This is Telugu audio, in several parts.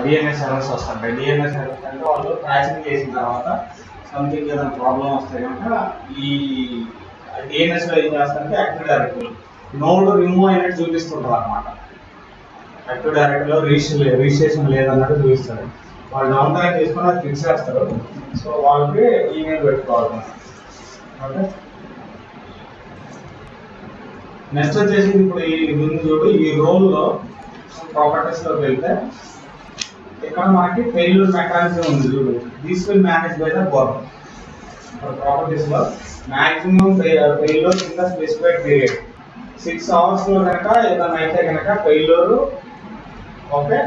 డిఎన్ఎస్ ఎర్రర్స్ వస్తుంటాయి. డిఎన్ఎస్ ఎర్రర్స్ అంటే వాళ్ళు ట్రాకింగ్ చేసిన తర్వాత సంథింగ్ ఏదైనా ప్రాబ్లం వస్తే కనుక ఈ డిఎన్ఎస్లో ఏం చేస్తారంటే యాక్టివ్ డైరెక్టరీలో నోడ్ రిమూవ్ అయినట్టు చూపిస్తుంటారు అనమాట. యాక్టివ్ డైరెక్టరీలో రిజిస్ట్రేషన్ లేదన్నట్టు చూపిస్తారు. వాళ్ళు డౌన్ టైం తీసుకుని అది ఫిక్స్ చేస్తారు. సో వాళ్ళకి ఈమెయిల్ పెట్టుకోవాలి. ఓకే, నెక్స్ట్ వచ్చేసి ఇప్పుడు ఈ ముందు చూడు ఈ రోల్లో ప్రాపర్టీస్లోకి వెళ్తే ఇక్కడ మనకి ఫెయిల్యూర్ మెకానిజం ఉంది చూడు. This will manage by the government. ప్రాపర్టీస్లో maximum failure in the specified period 6 hours కనుక ఏదైనా అయితే కనుక ఫెయిల్యూర్ ఓకే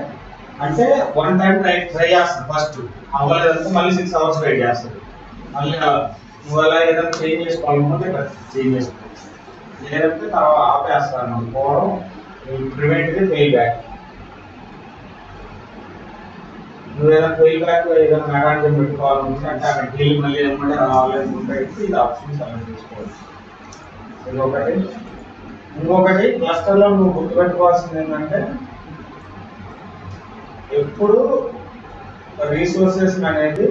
అంటే వన్ టైం ట్రై చేస్తుంది. ఫస్ట్ అవ్వలేదంటే మళ్ళీ 6 hours వెయిట్ చేస్తుంది. మళ్ళీ నువ్వు అలా ఏదైనా చేంజ్ చేసుకోవాలనుకుంటే చేంజ్ చేసుకోవాలి, లేదంటే తర్వాత ఆపేస్తాను పోవడం ప్రివెంట్ ది ఫెయిల్ బ్యాక్. నువ్వు ఏదైనా ఫెయిల్ బ్యాక్ ఏదైనా మెకానిజం పెట్టుకోవాలనుకుంటే అంటే అక్కడికి వెళ్ళి మళ్ళీ ఏమంటే రావాలి అనుకుంటే ఇది ఆప్షన్ సెలెక్ట్ చేసుకోవచ్చు. ఇంకొకటి క్లస్టర్లో నువ్వు గుర్తుపెట్టుకోవాల్సింది ఏంటంటే ఎప్పుడు రీసోర్సెస్ అనేది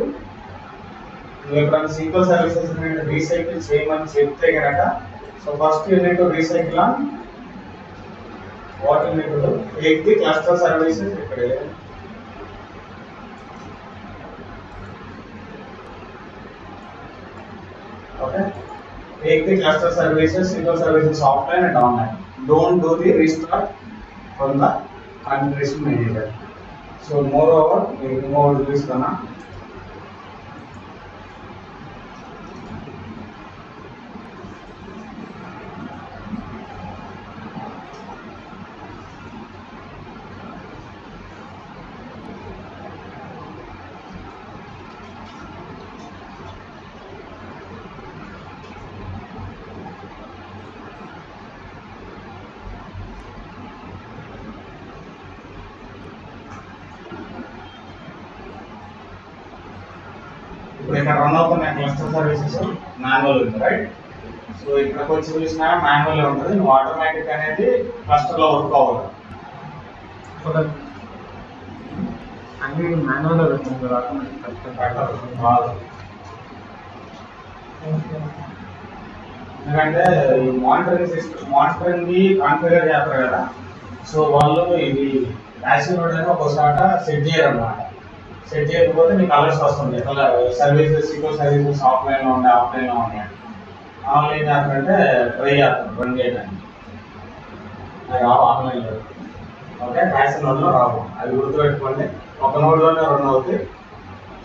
నువ్వు ఎప్పుడైనా సీక్వెల్ సర్వీసెస్ రీసైకిల్ చేయమని చెప్తే కనుక so first unit recycle on what unit take the cluster services ఇక్కడ okay, take the cluster services, SQL services offline and online. Don't do the restart from the configuration manager. So moreover, we remove this kana. ఇప్పుడు ఇక్కడ రన్ అవుతున్న క్లస్టర్ సర్వీసెస్ మాన్యువల్ ఉంది రైట్. సో ఇక్కడికి వచ్చి చూసినా మాన్యువల్ ఉంటుంది. నువ్వు ఆటోమేటిక్ అనేది క్లస్టర్లో వర్క్ అవ్వదు. అన్ని మాన్యువల్ పెడుతుంది ఆటోమేటిక్ రాదు. ఎందుకంటే ఈ మానిటరింగ్ సిస్టమ్ మానిటరింగ్ కాన్ఫిగర్ చేస్తారు కదా. సో వాళ్ళు ఇది యాసిడ్ అని ఒకసారి సెట్ చేయరు అన్నమాట. సెట్ చేయకపోతే నీకు అలర్ట్స్ వస్తుంది సర్వీసెస్ సీక్వెల్ సర్వీసెస్ ఆఫ్లైన్లో ఉన్నాయి ఆఫ్లైన్లో ఉన్నాయి. ఆన్లైన్ చేస్తారంటే ట్రై చేస్తారు రన్ చేయడానికి, అది రావు ఆన్లైన్లో. ఓకే, యాసిడ్ నోడ్లో రావు. అది గుర్తుపెట్టుకోండి, ఒక నోడ్లోనే రన్ అవుతాయి.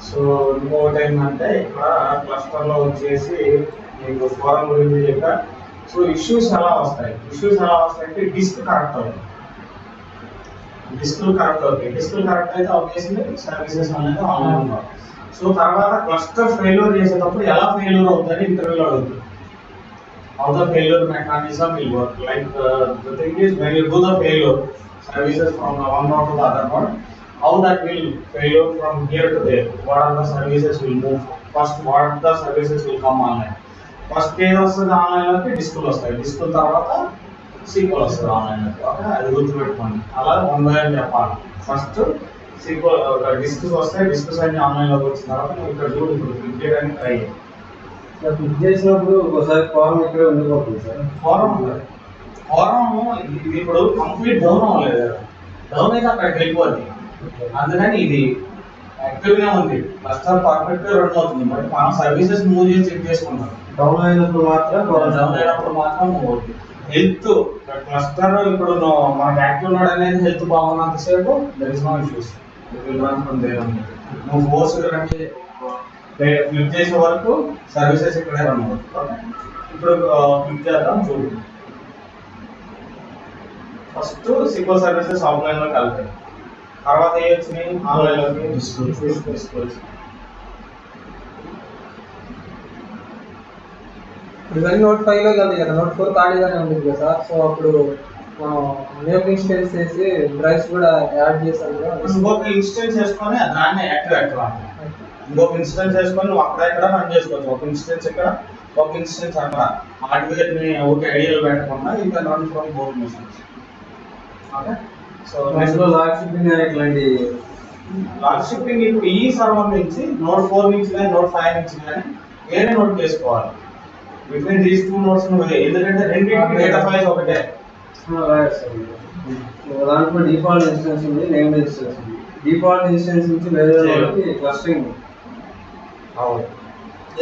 సో ఇంకొకటి ఏంటంటే ఇక్కడ క్లస్టర్లో వచ్చేసి మీకు ఫోరం గురించి చెప్పా. సో ఇష్యూస్ ఎలా వస్తాయంటే డిస్క్ కరెక్ట్ అవుతుంది. డిస్కులు కరెక్ట్ అయితే ఆబ్వియస్లీ సర్వీసెస్ అనేది ఆన్లైన్ ఉండాలి. సో తర్వాత క్లస్టర్ ఫెయిల్యూర్ చేసేటప్పుడు ఎలా ఫెయిల్యూర్ అవుతుందని ఇంటర్వ్యూలో అడుగుతుంది. How the failure mechanism will work, like the thing is when you do the failure services from one node to the other node, how that will failure from here to there, what are the services will move first, what the services will come online. First ఏది వస్తుంది ఆన్లైన్లోకి డిస్కులు వస్తాయి, డిస్కుల తర్వాత సీక్వెల్ వస్తుంది ఆన్లైన్లోకి. ఓకే, అది గుర్తుపెట్టుకోండి. అలా 1 by 1 చెప్పాలి. ఫస్ట్ సీక్వెల్ డిస్క్స్ వస్తాయి, డిస్క్స్ అన్ని ఆన్లైన్లోకి వచ్చిన తర్వాత నువ్వు ఇక్కడ చూడు ఇప్పుడు క్లిక్ చేయడానికి ట్రై చేయి. క్లిక్ చేసినప్పుడు ఒకసారి ఫారం ఇక్కడే ఉండిపోతుంది సార్. ఫారం ఇది ఇప్పుడు కంప్లీట్ డౌన్ అవ్వలేదు, డౌన్ అయితే అక్కడికి వెళ్ళిపోద్ది. అందుకని ఇది యాక్టివ్గా ఉంది. క్లస్టర్ పర్ఫెక్ట్గా రన్ అవుతుంది. బట్ మనం సర్వీసెస్ మూవ్ చేసి చెక్ చేసుకుంటాం. డౌన్ అయినప్పుడు మాత్రం మూవ్ అవుతుంది. హెల్త్ క్లస్టర్ ఇప్పుడు మనకి యాక్టివ్ నోడ్ అనేది హెల్త్ బాగున్నంతసేపు దర్ ఇస్ నో ఇష్యూస్. నువ్వు ఫోర్స్ క్లిక్ చేసే వరకు సర్వీసెస్ ఇక్కడే రన్ అవుతుంది. ఓకే, ఇప్పుడు క్లిక్ చేద్దాం చూడు. ఫస్ట్ సీక్వెల్ సర్వీసెస్ ఆఫ్లైన్లోకి వెళ్తాయి, తర్వాత ఏ వచ్చినాయి ఆన్లైన్లోకి డిస్కౌల్స్. ఇవన్నీ నోట్ 5లో కాదు కదా, నోట్ 4 ఖాళీగానే ఉంటుంది కదా సార్. సో అప్పుడు మనం నేమ్ ఇన్స్టెన్స్ చేసి డ్రైవ్స్ కూడా యాడ్ చేసాను కదా. ఇంకొక ఇన్స్టెన్స్ చేసుకొని దాన్ని యాక్టివేట్ ఇంకొక ఇన్స్టెన్స్ చేసుకొని నువ్వు అక్కడ ఇక్కడ రన్ చేసుకోవచ్చు. ఒక ఇన్స్టెన్స్ ఇక్కడ, ఒక ఇన్స్టెన్స్ అక్కడ. హార్డ్వేర్ని ఓకే ఐడియాలు పెట్టకుండా ఇంకా run from both missions. Okay, so next log shipping ఇట్లాంటి లాగ్ షిఫ్టింగ్ ఇప్పుడు ఈ సర్వర్ నుంచి నోడ్ 4 నుంచి కానీ నోడ్ 5 నుంచి కానీ వేరే నోడ్ చేసుకోవాలి. బిట్వీన్ దీస్ టూ నోడ్స్ ఎందుకంటే రెండింటికి డేటా ఫైల్స్ ఒకటే. దాంట్లో డిఫాల్ట్ ఇన్స్టెన్స్ ఉంది, నేమ్డ్ ఇన్స్టెన్స్ ఉంది. డిఫాల్ట్ ఇన్స్టెన్స్ నుంచి వేరే నోడ్కి క్లస్టరింగ్. అవును,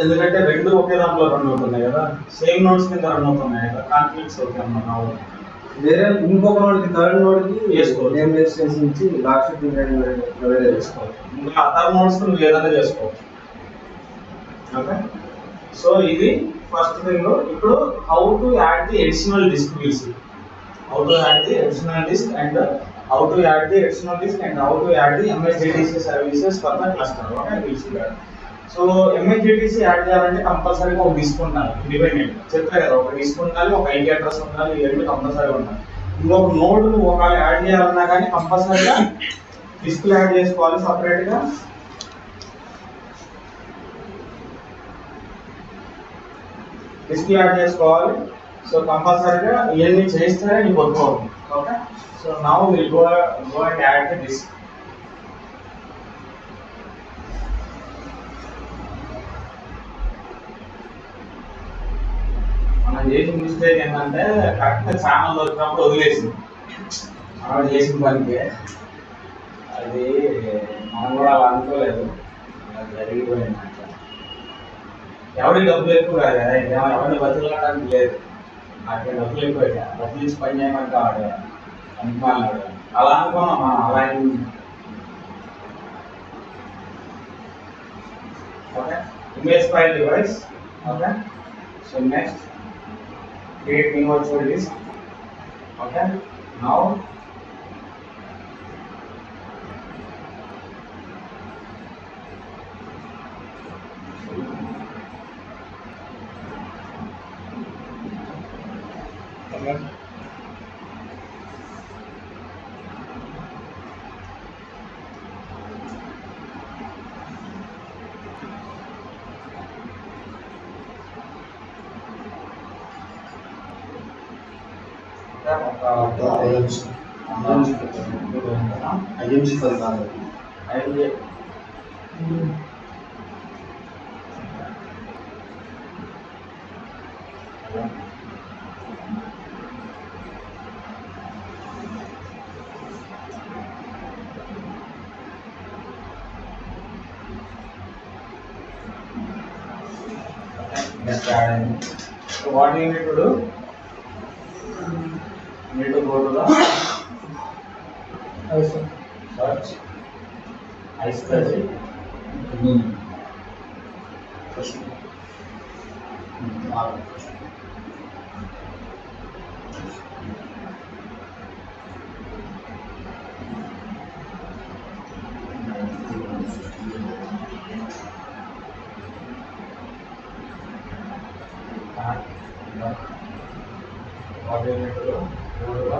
ఎందుకంటే రెండు ఒకే దాంట్లో రన్ అవుతున్నాయి కదా, సేమ్ నోట్స్ కింద రన్ అవుతున్నాయి కదా, కాన్ఫ్లిక్ట్స్ అవుతాయి అన్నమాట. అవును, వేరే ఇంకొక నోడ్కి థర్డ్ నోడ్కి చేసుకోవచ్చు. నేమ్డ్ ఇన్స్టెన్స్ నుంచి లాగ్ షిఫ్టింగ్ వేరే చేసుకోవచ్చు. ఇంకా అదర్ నోట్స్ నువ్వు ఏదైనా చేసుకోవచ్చు. ఓకే, సో ఇది ఫస్ట్ థింగ్. ఇప్పుడు how to add the additional disk wheels, how to add the additional disk and how to add the additional disk and how to add the MSJDC services for the cluster. Okay, we'll see that. So MSJDC add చేయాలంటే కంపల్సరీగా ఒక డిస్క్ ఉండాలి, ఇండిపెండెంట్. చెప్పే కదా, ఒక డిస్క్ ఉండాలి, ఒక IP అడ్రస్ ఉండాలి, ఈ రెండు కంపల్సరీ ఉండాలి. ఇంకొక నోడ్ ఒకవేళ యాడ్ చేయాలన్నా కానీ కంపల్సరీగా డిస్క్ యాడ్ చేసుకోవాలి సపరేట్గా. డిస్క్ యాడ్ చేసుకోవాలి. సో కంపల్సరీగా ఇవన్నీ చేస్తేనే నీకు వర్క్ అవుతుంది. Okay, so now will go and add the disk. మనం చేసిన మిస్టేక్ ఏంటంటే కరెక్ట్ ఛానల్ దొరికినప్పుడు వదిలేసింది. మనం చేసిన పనికి అది మనం కూడా అలా అనుకోలేదు, అది జరిగిపోయింది. ఎవరికి డబ్బులు ఎక్కువ కాదు కదా, ఎవరిని బతుకులాడడానికి లేదు. నాకు డబ్బులు ఎక్కువ, డబ్బులు ఇచ్చి పని చేయమంటే వాడు అనుకున్నాడు. అలా అనుకున్నాం మనం, అలా అయింది. Okay, image file device. Okay, so next create new virtual disk. Okay, now okay, IMG file కాదు. So what you need to do? You need to go to the search iSCSI. What you need to do? Go to the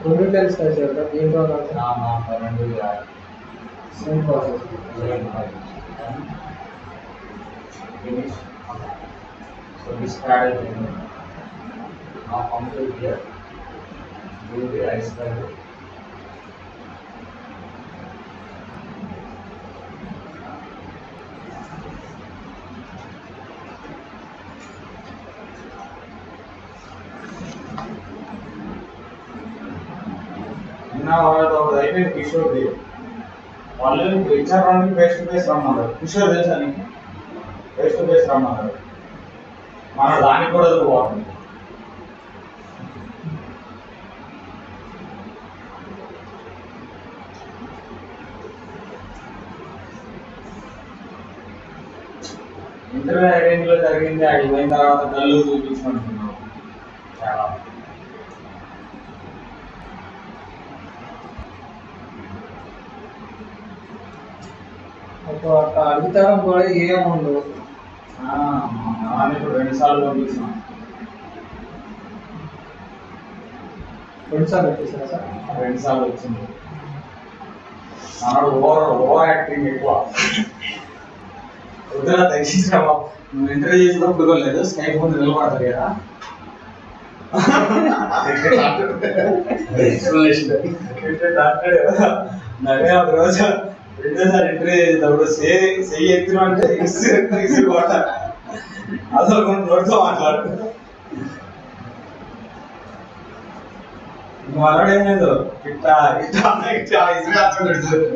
రెండు తెలుసు కదా దీంట్లో same process. finish. So discard it. Now come to here. Do the iceberg. Now our item Kishore Dev. వాళ్ళు HR round face to face రమ్మన్నారు. కిషోర్ తెలుసా నీకు? ఫేస్ టు ఫేస్ రమ్మన్నారు. మన దానికి కూడా పోవాలి. ఇంటర్వ్యూ ఐడెంటిలో జరిగింది, అది పోయిన తర్వాత కళ్ళు చూపించుకుంటున్నాం చాలా. అట్లా అడుగుతాం కూడా ఏముండవు. ఇప్పుడు 2 సార్లు పంపించినాం. 2 సార్లు వచ్చేసారా సార్? 2 సార్లు వచ్చింది. మనోడు ఓవర్ యాక్టింగ్ ఎక్కువ. వద్దున తగ్గించావా, నువ్వు ఇంటర్వ్యూ చేసినప్పుడు లేదు స్కైప్ ముందు నిలబడతారు కదా. నడే ఒక రోజు 2సారి ఇంటర్వ్యూ చేసేటప్పుడు చెయ్యి ఎత్తున అంటే అసలు కొన్ని నోటితో మాట్లాడు. మనోడు ఏం లేదు ఇట్లా ఇట్లా ఇట్లా ఇసుకు.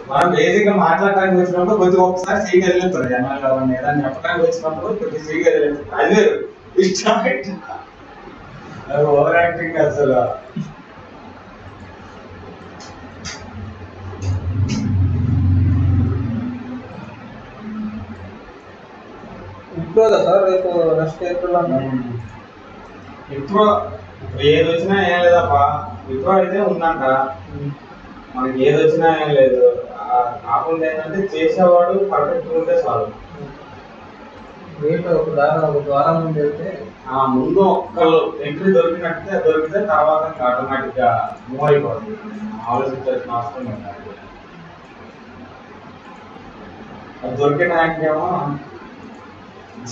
మనం బేసిక్ గా మాట్లాడడానికి వచ్చినప్పుడు కొద్దిగా ఒకసారి సీగా వెళ్ళిపోతారు జనాలు అవన్నీ ఏదైనా చెప్పడానికి వచ్చినప్పుడు కొద్దిగా సీగా వెళ్ళిపోతారు. అది వేరు ఇష్టం అది ఓవర్ యాక్టింగ్ అసలు. ఇప్పుడు సార్ రేపు నెక్స్ట్ ఏప్రిల్ ఇప్పుడు ఏది వచ్చినా ఏం లేదప్పా. ఇప్పుడు అయితే ఉందంట, మనకి ఏది వచ్చినా ఏం లేదు. కాకుండా ఏంటంటే చేసేవాడు పర్ఫెక్ట్ ఉంటే చాలు. ఒక ద్వారం ముందు వెళ్తే ముందు ఒక్కళ్ళు ఎంట్రీ దొరికితే తర్వాత ఆటోమేటిక్ గా మూవ్ అయిపోతుంది. ఆలోచించాల్సిన అవసరం లేదు. అది దొరికిన ఏమో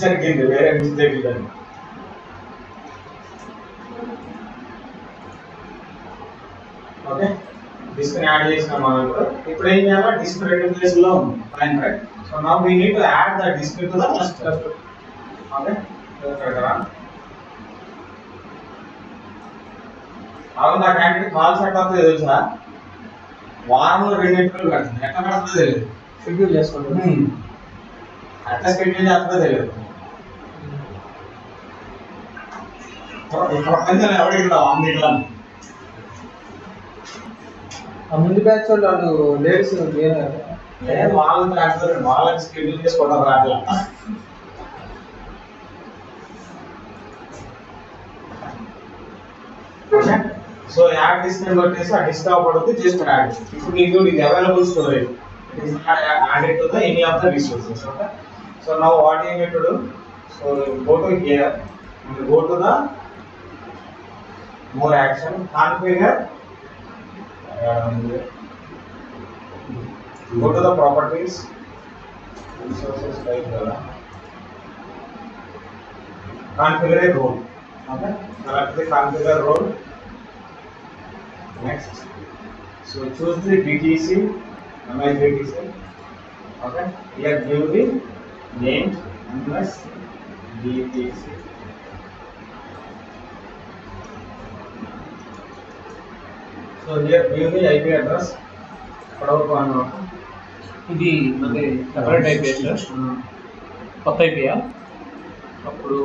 జరిగింది, వేరే మిస్టేక్ లేదండి. ఓకే, డిస్క్ యాడ్ చేసినాం మనం. ఇప్పుడు ఏం చేయాలి, డిస్క్ 2 ప్లేస్ లో ఉంది fine right. So now we need to add the disk to the cluster. Okay, కదా అవును. ఆ క్యాండిడేట్ కాల్ సెట్ అవుతుంది తెలుసా, వారంలో 2 ఇంటర్వ్యూలు కడుతుంది. ఎట్లా కడుతుందో తెలియదు, షెడ్యూల్ చేసుకుంటుంది. అట్లా షెడ్యూల్ చేస్తుందో తెలియదు. ప్రపంచంలో ఎవరికి అందులో ఆ ముందు బ్యాచ్ వాళ్ళు లేడీస్ లేదు, వాళ్ళకి రాస్తారు, వాళ్ళకి షెడ్యూల్ చేసుకోవడం రాట్లా. సో యాడ్ డిస్క్ కొట్టేసి ఆ డిస్క్ పడుతుంది, జస్ట్ యాడ్. ఇప్పుడు నీకు ఇది available storage, it is not added to the any of the resources. Okay, so now what you need to do, so go to hear and go to the more action, configure, go to the properties, resources type configure a role. Okay, select the configure role. Next, so choose the DTC, DTC. Okay, here give the name MS DTC. So here give the IP address. ఇది మనకి సెపరేట్ ఐపీ సార్, కొత్త ఐపీయా? అప్పుడు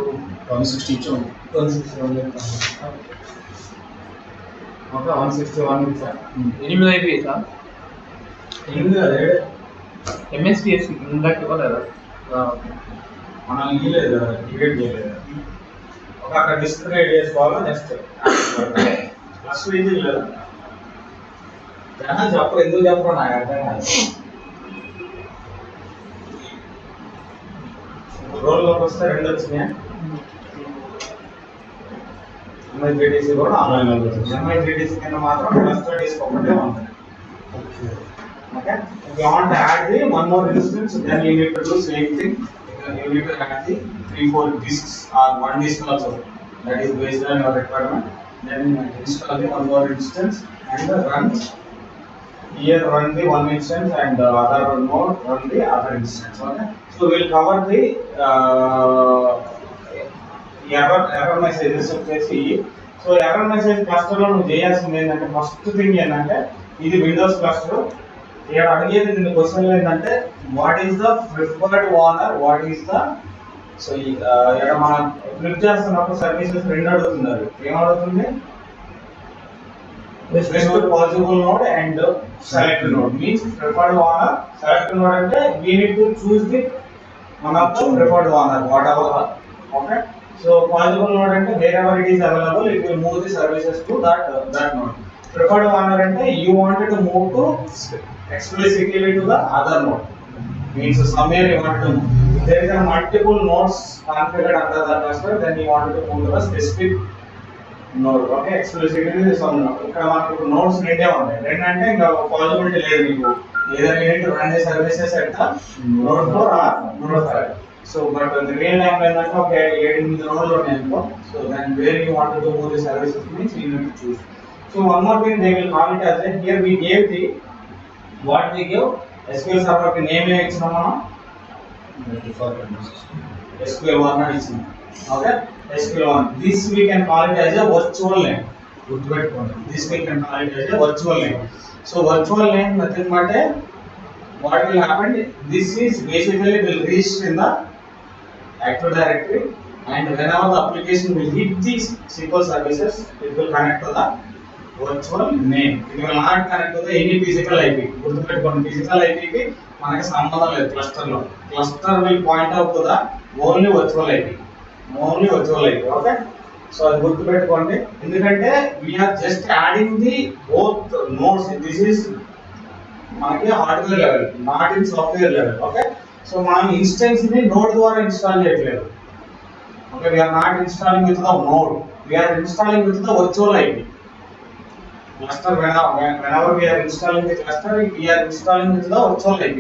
160 ఇచ్చాము. 161 ఇచ్చాము. 8 ఐపీ సార్. అదే ఎంఎస్పిఎస్సి ఇందాక ఇవ్వలేదా? మనం ఇవ్వలేదు, డివైడ్ చేయలేదు. అక్కడ డిస్క్ క్రియేట్ చేసుకోవాలి. నెక్స్ట్ ఫస్ట్ ఇది లేదు, జనాలు చెప్పరు, ఎందుకు చెప్పరు నాకు అర్థం కాదు. రోల్లోకి వస్తే 2 వచ్చినాయి. ఎంఐజీటీసీ కూడా ఆన్లైన్ లో వచ్చింది. ఎంఐజీటీసీ కింద మాత్రం క్లస్టర్ డిస్క్ ఒకటే ఉంది. Okay, if you want to add the one more instance, then you need to do same thing. You need to add the 3-4 disks or 1 disk also, that is based on your requirement. Then install the one more instance and run here, run the one instance and other node run the other instance. Okay, so we'll cover the error messages వచ్చేసి. సో ఎర్రర్ మెసేజ్ క్లస్టర్ లో నువ్వు చేయాల్సింది ఏంటంటే, ఫస్ట్ థింగ్ ఏంటంటే, ఇది విండోస్ క్లస్టర్. ఇక్కడ అడిగేది నిన్ను క్వశ్చన్ ఏంటంటే, what is the preferred owner, what is the. So ఇక్కడ మనం క్లిక్ చేస్తున్నప్పుడు సర్వీసెస్ 2 అడుగుతున్నారు. ఏమడుగుతుంది, best possible node and select node. Means preferred owner, select node ante we need to choose the one of the preferred owner, whatever. Okay, so possible node ante wherever it is available, it will move the services to that node. Preferred owner అంటే you wanted to move to explicitly to the other node. Means somewhere you want to move. There is a multiple nodes configured under the cluster, then you want to move to a specific node. Okay, explicitly some node. ఇక్కడ మనకు nodes రెండే ఉన్నాయి. రెండంటే ఇంకా పాసిబిలిటీ లేదు మీకు. Either you need to run the services at the node 4 or node 5. So, but the real time ఏంటంటే ఒక 7-8 నోడ్లు ఉన్నాయి అనుకో. So then where you want to move the services means you need to choose. So one more thing they will call it as a, here we gave the what we give SQL server ki name ఏ ఇచ్చినాం మనం SQL1 అని ఇచ్చినాం. Okay, SQL1. This we can call it as a virtual name. గుర్తుపెట్టుకోండి, this we can call it as a virtual name. So virtual name nothing but a, what will happen, this is basically will reach in the Active Directory, and whenever the application will hit these SQL services, it will connect to the virtual name. It will not connect to the any physical IP. గుర్తుపెట్టుకోండి, physical IP కి మనకి సంబంధం లేదు క్లస్టర్ లో. Cluster will point out to the only virtual IP. Only virtual IP. Okay, so అది గుర్తుపెట్టుకోండి. ఎందుకంటే we are just adding the both nodes. This is మనకి hardware level, not in software level. Okay, so మనం ఇన్స్టెన్స్ ని నోడ్ ద్వారా ఇన్స్టాల్ చేయట్లేదు. Okay, we are not installing with the node, we are installing with the virtual IP cluster. Whenever we are installing the cluster, we are installing with the virtual IP.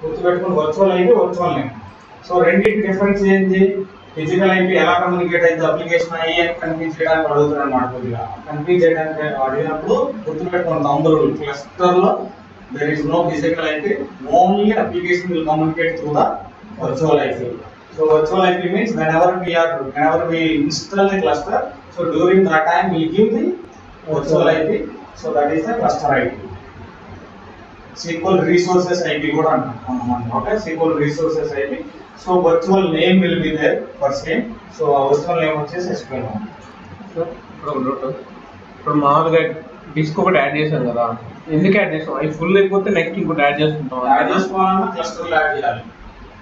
గుర్తుపెట్టుకోండి, virtual IP, virtual name. So రెండింటి డిఫరెన్స్ ఏంటి? ఫిజికల్ IP ఎలా కమ్యూనికేట్ అయితే అప్లికేషన్ అయ్యి అని కన్ఫ్యూజ్ చేయడానికి అడుగుతున్నాను అన్నమాట. కొద్దిగా కన్ఫ్యూజ్ చేయడానికి అడిగినప్పుడు గుర్తుపెట్టుకోండి, అందరూ క్లస్టర్ లో there is no physical IP, only application will communicate through the virtual IP. So virtual IP means whenever we install the cluster, so during that time we give the virtual IP, so that is the cluster IP. SQL resources IP కూడా అంటాం. Okay, SQL resources IP. So virtual name will be there for same. So virtual name వచ్చేసి SQL1. సో ఇప్పుడు మామూలుగా డిస్క్ ఒకటి యాడ్ చేసాం కదా, ఎందుకు యాడ్ చేస్తాం? అవి ఫుల్ అయిపోతే నెక్స్ట్ ఇంకోటి యాడ్ చేసుకుంటాం. యాడ్ చేసుకోవాలన్నా క్లస్టర్ యాడ్ చేయాలి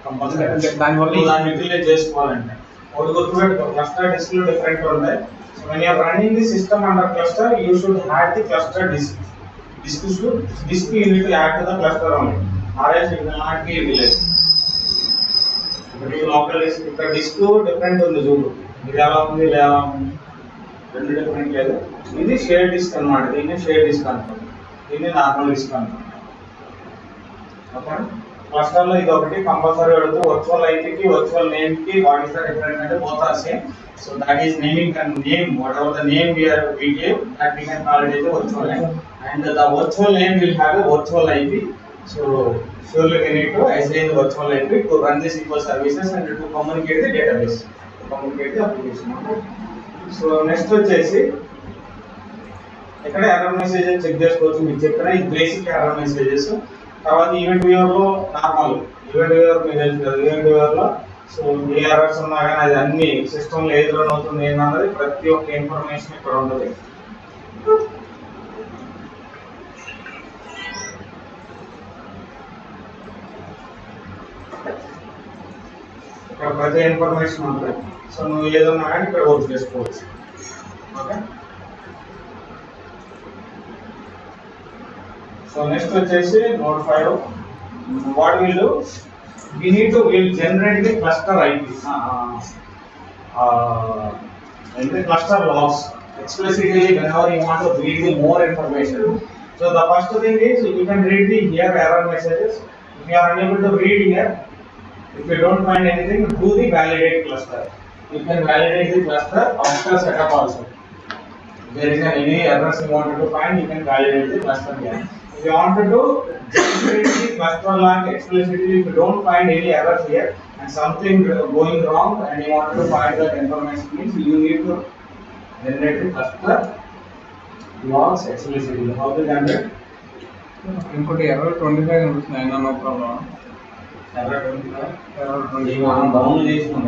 కంపల్సరీ. దానివల్ల దాన్ని యూటిలైజ్ చేసుకోవాలంటే ఒకటి గుర్తుపెట్టుకో, క్లస్టర్ డిస్క్ లు డిఫరెంట్ ఉంటాయి. So when you are running the system under cluster, you should add the cluster disk. Disk you need to add to the cluster only, or else it will not be utilized. But you local disk, ఇక్కడ డిస్క్ డిఫరెంట్ ఉంది చూడు, ఇది ఎలా ఉంది ఇలా ఉంది, రెండు డిఫరెంట్ లేదు. ఇది షేర్ డిస్క్ అన్నమాట, దీన్ని షేర్ డిస్క్ అంటాం, దీన్ని నార్మల్ డిస్క్ అంటాం. ఓకే, క్లస్టర్ లో ఇది ఒకటి కంపల్సరీ అడుగుతూ వర్చువల్ ఐపీకి వర్చువల్ నేమ్ కి వాట్ ఇస్ ద డిఫరెన్స్ అంటే both are same. So that is naming and name, whatever the name we gave, that we can call it as a virtual name, and the virtual name will have a virtual IP. So surely we need to assign the virtual IP to run the SQL services and to communicate the database, to communicate the application. So next వచ్చేసి ఇక్కడ ఎర్రర్ మెసేజెస్ చెక్ చేసుకోవచ్చు. మీకు చెప్పిన ఈ బేసిక్ ఎర్రర్ మెసేజెస్. తర్వాత ఈవెంట్ వ్యూవర్ లో నార్మల్ ఈవెంట్ వ్యూవర్ మీకు తెలుసు కదా, ఈవెంట్ వ్యూవర్ లో సో ఏ ఎర్రర్స్ ఉన్నా కానీ అది అన్ని సిస్టమ్ లో ఏది రన్ అవుతుంది ఏంటన్నది ప్రతి ఒక్క ఇన్ఫర్మేషన్ ఇక్కడ ఉంటుంది. ఇక్కడ ప్రతి ఇన్ఫర్మేషన్ ఉంటుంది. సో నువ్వు ఏదన్నా కానీ ఇక్కడ వర్క్ చేసుకోవచ్చు. ఓకే, సో నెక్స్ట్ వచ్చేసి node 5. What will do, we'll generate the cluster IP, and the cluster logs explicitly whenever you want to read the more information. So the first thing is you can read the here error messages. If you are unable to read here, if you don't find anything, do the validate cluster. You can validate the cluster after setup also. If there is any errors you wanted to find, you can validate the cluster here. If you wanted to generate the cluster log explicitly, if you don't find any errors here and something going wrong and you want to find that information, means you need to generate the cluster logs explicitly. How to generate? ఇంకోటి ఎర్రర్ 25 కనిపిస్తుంది, అయినా నో ప్రాబ్లం. Error 25 మనం డౌన్ చేసినాం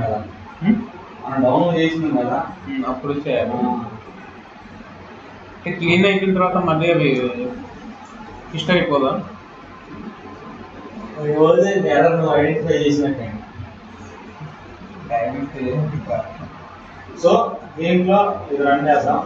కదా, అప్పుడు వచ్చాయి. క్లీన్ అయిపోయిన తర్వాత మళ్ళీ అవి ఇష్టం అయిపోదా? ఎర్రర్ నువ్వు ఐడెంటిఫై చేసినట్టే. సో దీంట్లో ఇది రన్ చేద్దాం.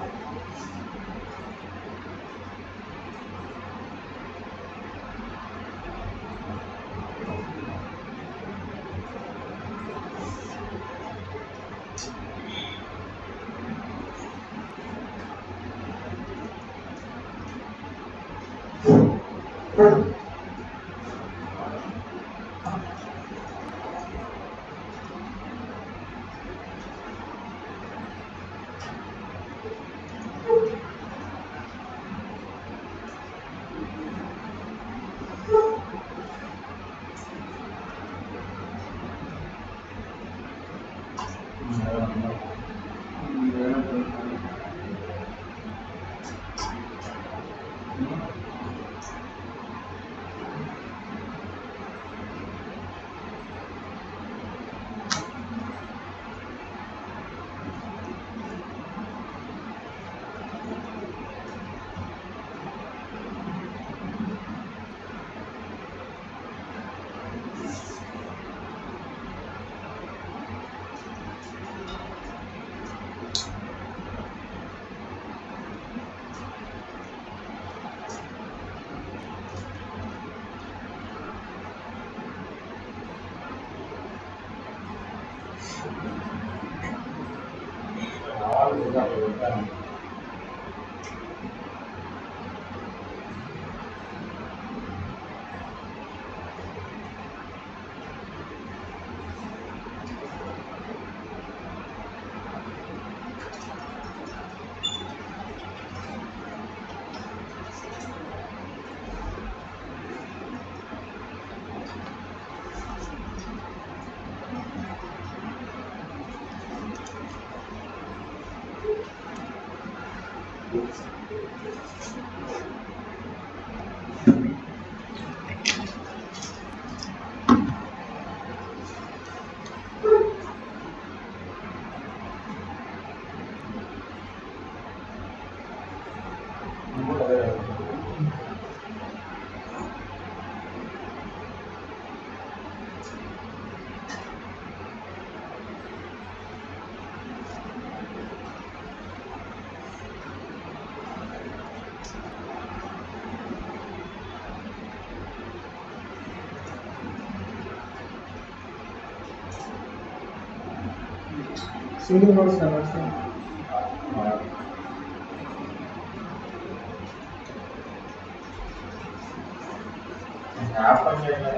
सिंगल नोट्स नंबर्स యాప్ పని చేయలేదు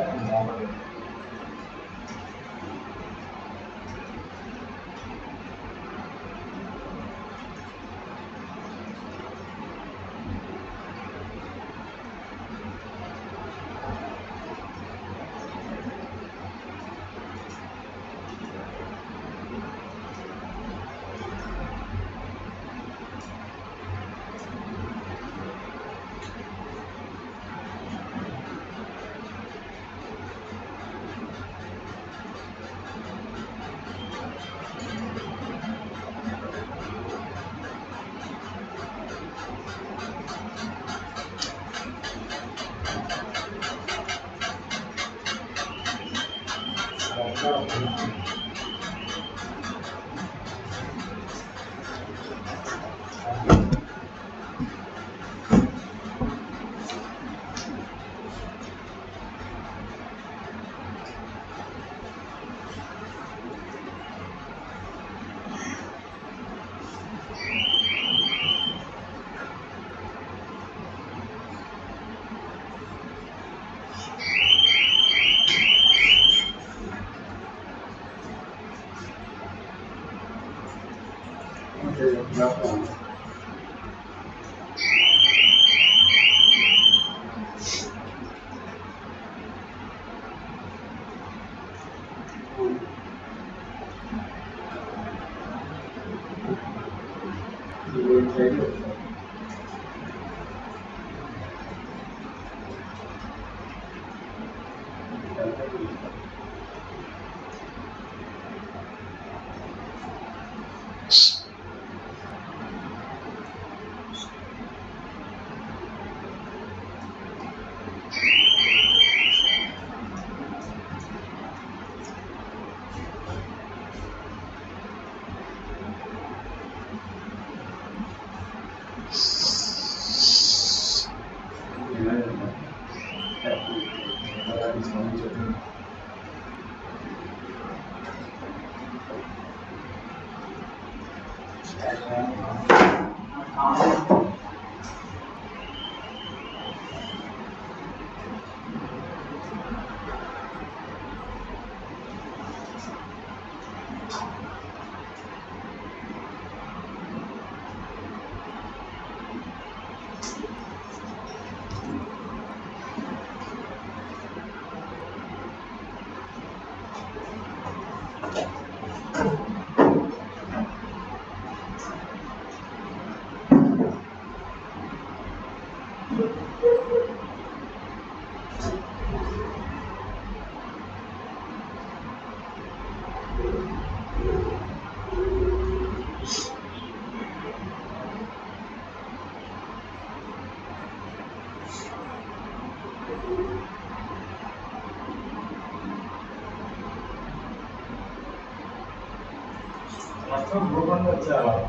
క్లస్టర్ గ్రూప్ అంటే వచ్చేయాలి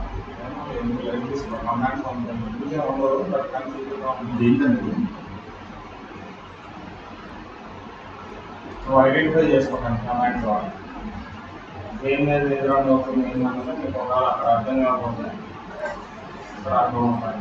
కమాండ్స్ ఉంటుంది ఉండదు బట్ కన్ఫ్యూజ్గా ఉంటుంది ఏంటంటే సో ఐడెంటిఫై చేసుకోకండి కమాండ్స్ వాళ్ళు దేని మీద ఎదురౌండ్ అవుతుంది ఏంటంటే మీకు ఒకవేళ అక్కడ అర్థం కాకపోతే ఇక్కడ అర్థం అవుతాయి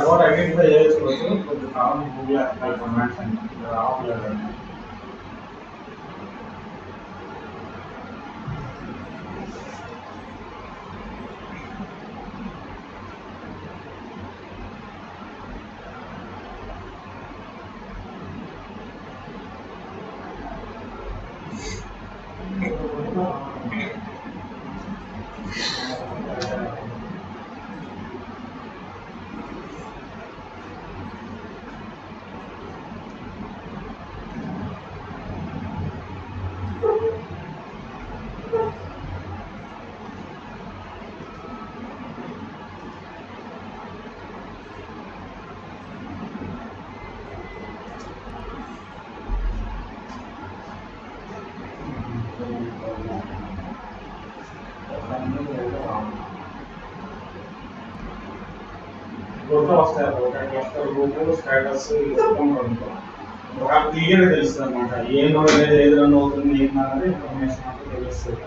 కూడా ఐడెంటిఫై చేసుకోవచ్చు కొంచెం కామన్ గూగుల్ యాప్ కమాండ్స్ అని రావట్లేదండి గుర్తు వస్తాయి ఒక క్లస్టర్ గ్రూప్ స్టేటస్ ఒక క్లియర్గా తెలుస్తుంది అనమాట ఏ నోడ్ ఏది రన్ అవుతుంది ఏంటన్నది ఇన్ఫర్మేషన్ అంతా తెలుస్తుంది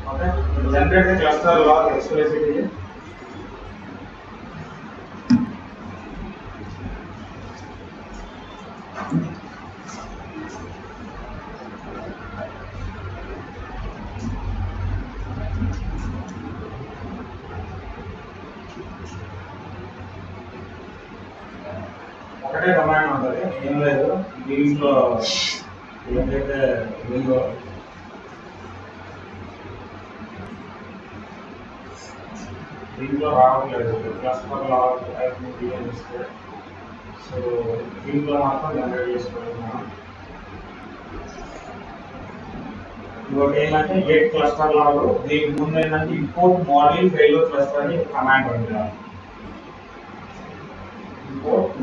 ఓకే జనరేట్ క్లస్టర్ లాగ్ ఎక్స్ప్రెసిటీ ఒకటే కమాండ్ ఉంటుంది ఏం లేదు దీంట్లో ఏదైతే ఉందో దీంట్లో రావట్లేదు క్లస్టర్ లాగ్ ఇస్తే సో దీంట్లో మాత్రం జనరేట్ చేసుకుంటున్నాం ఇంకోటి ఏంటంటే గెట్ క్లస్టర్ లాగ్ దీనికి ముందు ఏంటంటే ఇంపోర్ట్ మోడల్ ఫెయిల్యూర్ క్లస్టర్ అని కమాండ్ ఉంది ఇంపోర్ట్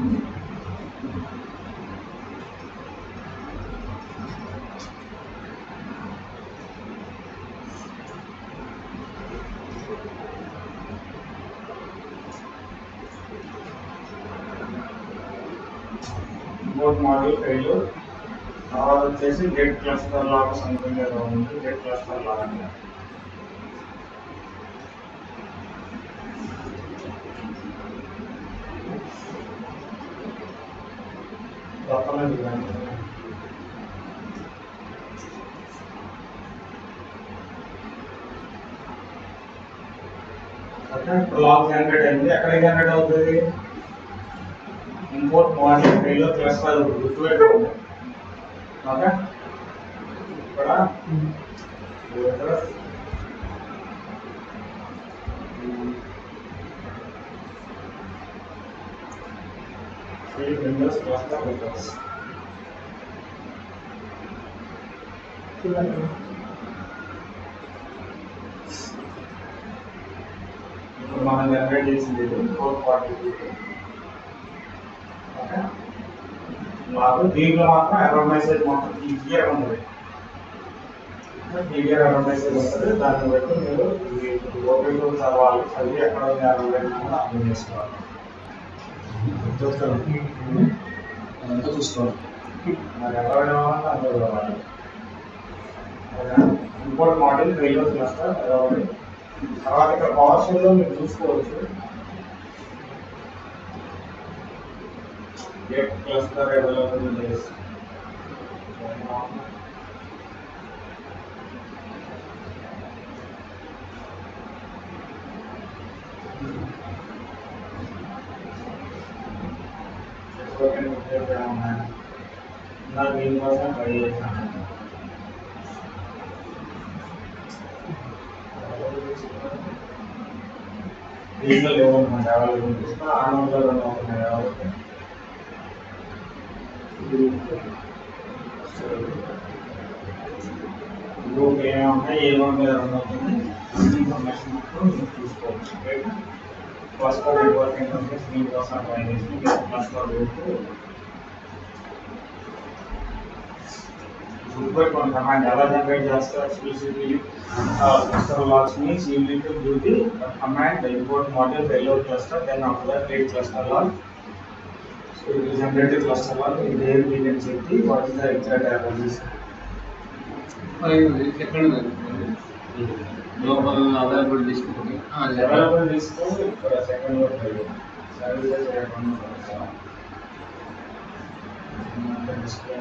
ఇంపోర్ట్ మోడల్ ఫెయిల్యూర్ తర్వాత వచ్చేసి గెట్ క్లస్టర్ లాగ్ సంథింగ్ ఏదో ఉంది గెట్ క్లస్టర్ లాగ్ అంటే లాగ్ జనరేట్ అయింది ఎక్కడ జనరేట్ అవుతుంది ఇంపోర్ట్ మోడల్ ఫెయిల్యూర్ క్లస్టర్ గుర్తుపెట్టుకోండి ఓకే ఇక్కడ విండోస్ క్లస్టర్ విండోస్ ఇప్పుడు మనం జనరేట్ చేసింది 440 ఓకే లాగ్. దీంట్లో మాత్రం ఎర్రర్ మెసేజ్ మొత్తం క్లియర్ ఉంటుంది. క్లియర్ ఎర్రర్ మెసేజ్ వస్తుంది. దాన్ని బట్టి మీరు ఓపెన్ టూల్ చదవాలి, చదివి ఎక్కడ ఉంది ఎర్రర్ లేకుండా అర్థం చేసుకోవాలి. అదంతా చూసుకోవాలి. మరి ఎవరైనా అందులో రావాలి. ఇంపోర్ట్ మోడల్ ఫెయిల్యూర్ క్లస్టర్ అదొకటి. తర్వాత ఇక్కడ పవర్ షెల్లో మీరు చూసుకోవచ్చు గెట్ క్లస్టర్ అవైలబుల్ డేస్. దీనికోసం ట్రై చేస్తాను. దీంట్లో లేవనుకోండి అవైలబుల్ చూస్తే ఆనందంలో ఉన్నాయి కాబట్టి గ్రూప్ ఏమేమి ఉన్నాయి, ఏ వన్ మీద రన్ అవుతుంది ఇన్ఫర్మేషన్ మొత్తం చూసుకోవచ్చు. క్లస్టర్ నెట్వర్క్ ఇంటర్ఫేస్ దీనికోసం ట్రై చేసి క్లస్టర్ గ్రూప్ గుర్తుపెట్టుకోండి. కమాండ్ ఎలా జనరేట్ చేస్తారు explicitly cluster logs means you need to do the command import module failure cluster, then after that create cluster log. So it will generate a cluster log. There we can check the what is the exact errors. చెప్పండి global available disk available disk ఇక్కడ సెకండ్ లో సర్వీసెస్ అకౌంట్ డిస్ప్లే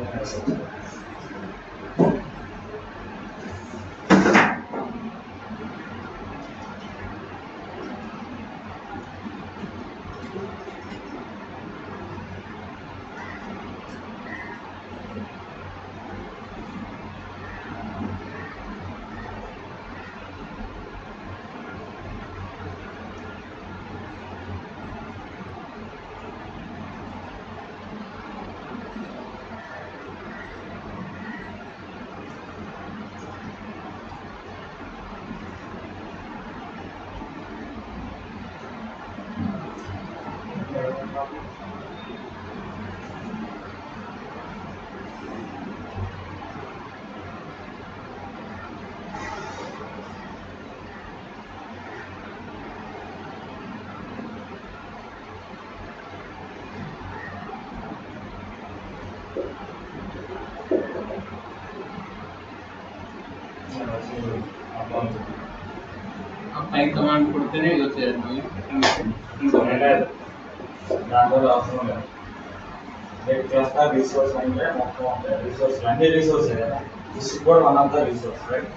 పై కమాండ్ కొడితేనే వచ్చేది. దాంట్లో అవసరం లేదు. రేపు చేస్తా రిసోర్స్ అంటే మొత్తం ఉంటాయి రిసోర్స్ అన్ని రిసోర్సే కదా. దిస్ కూడా one of the resource right.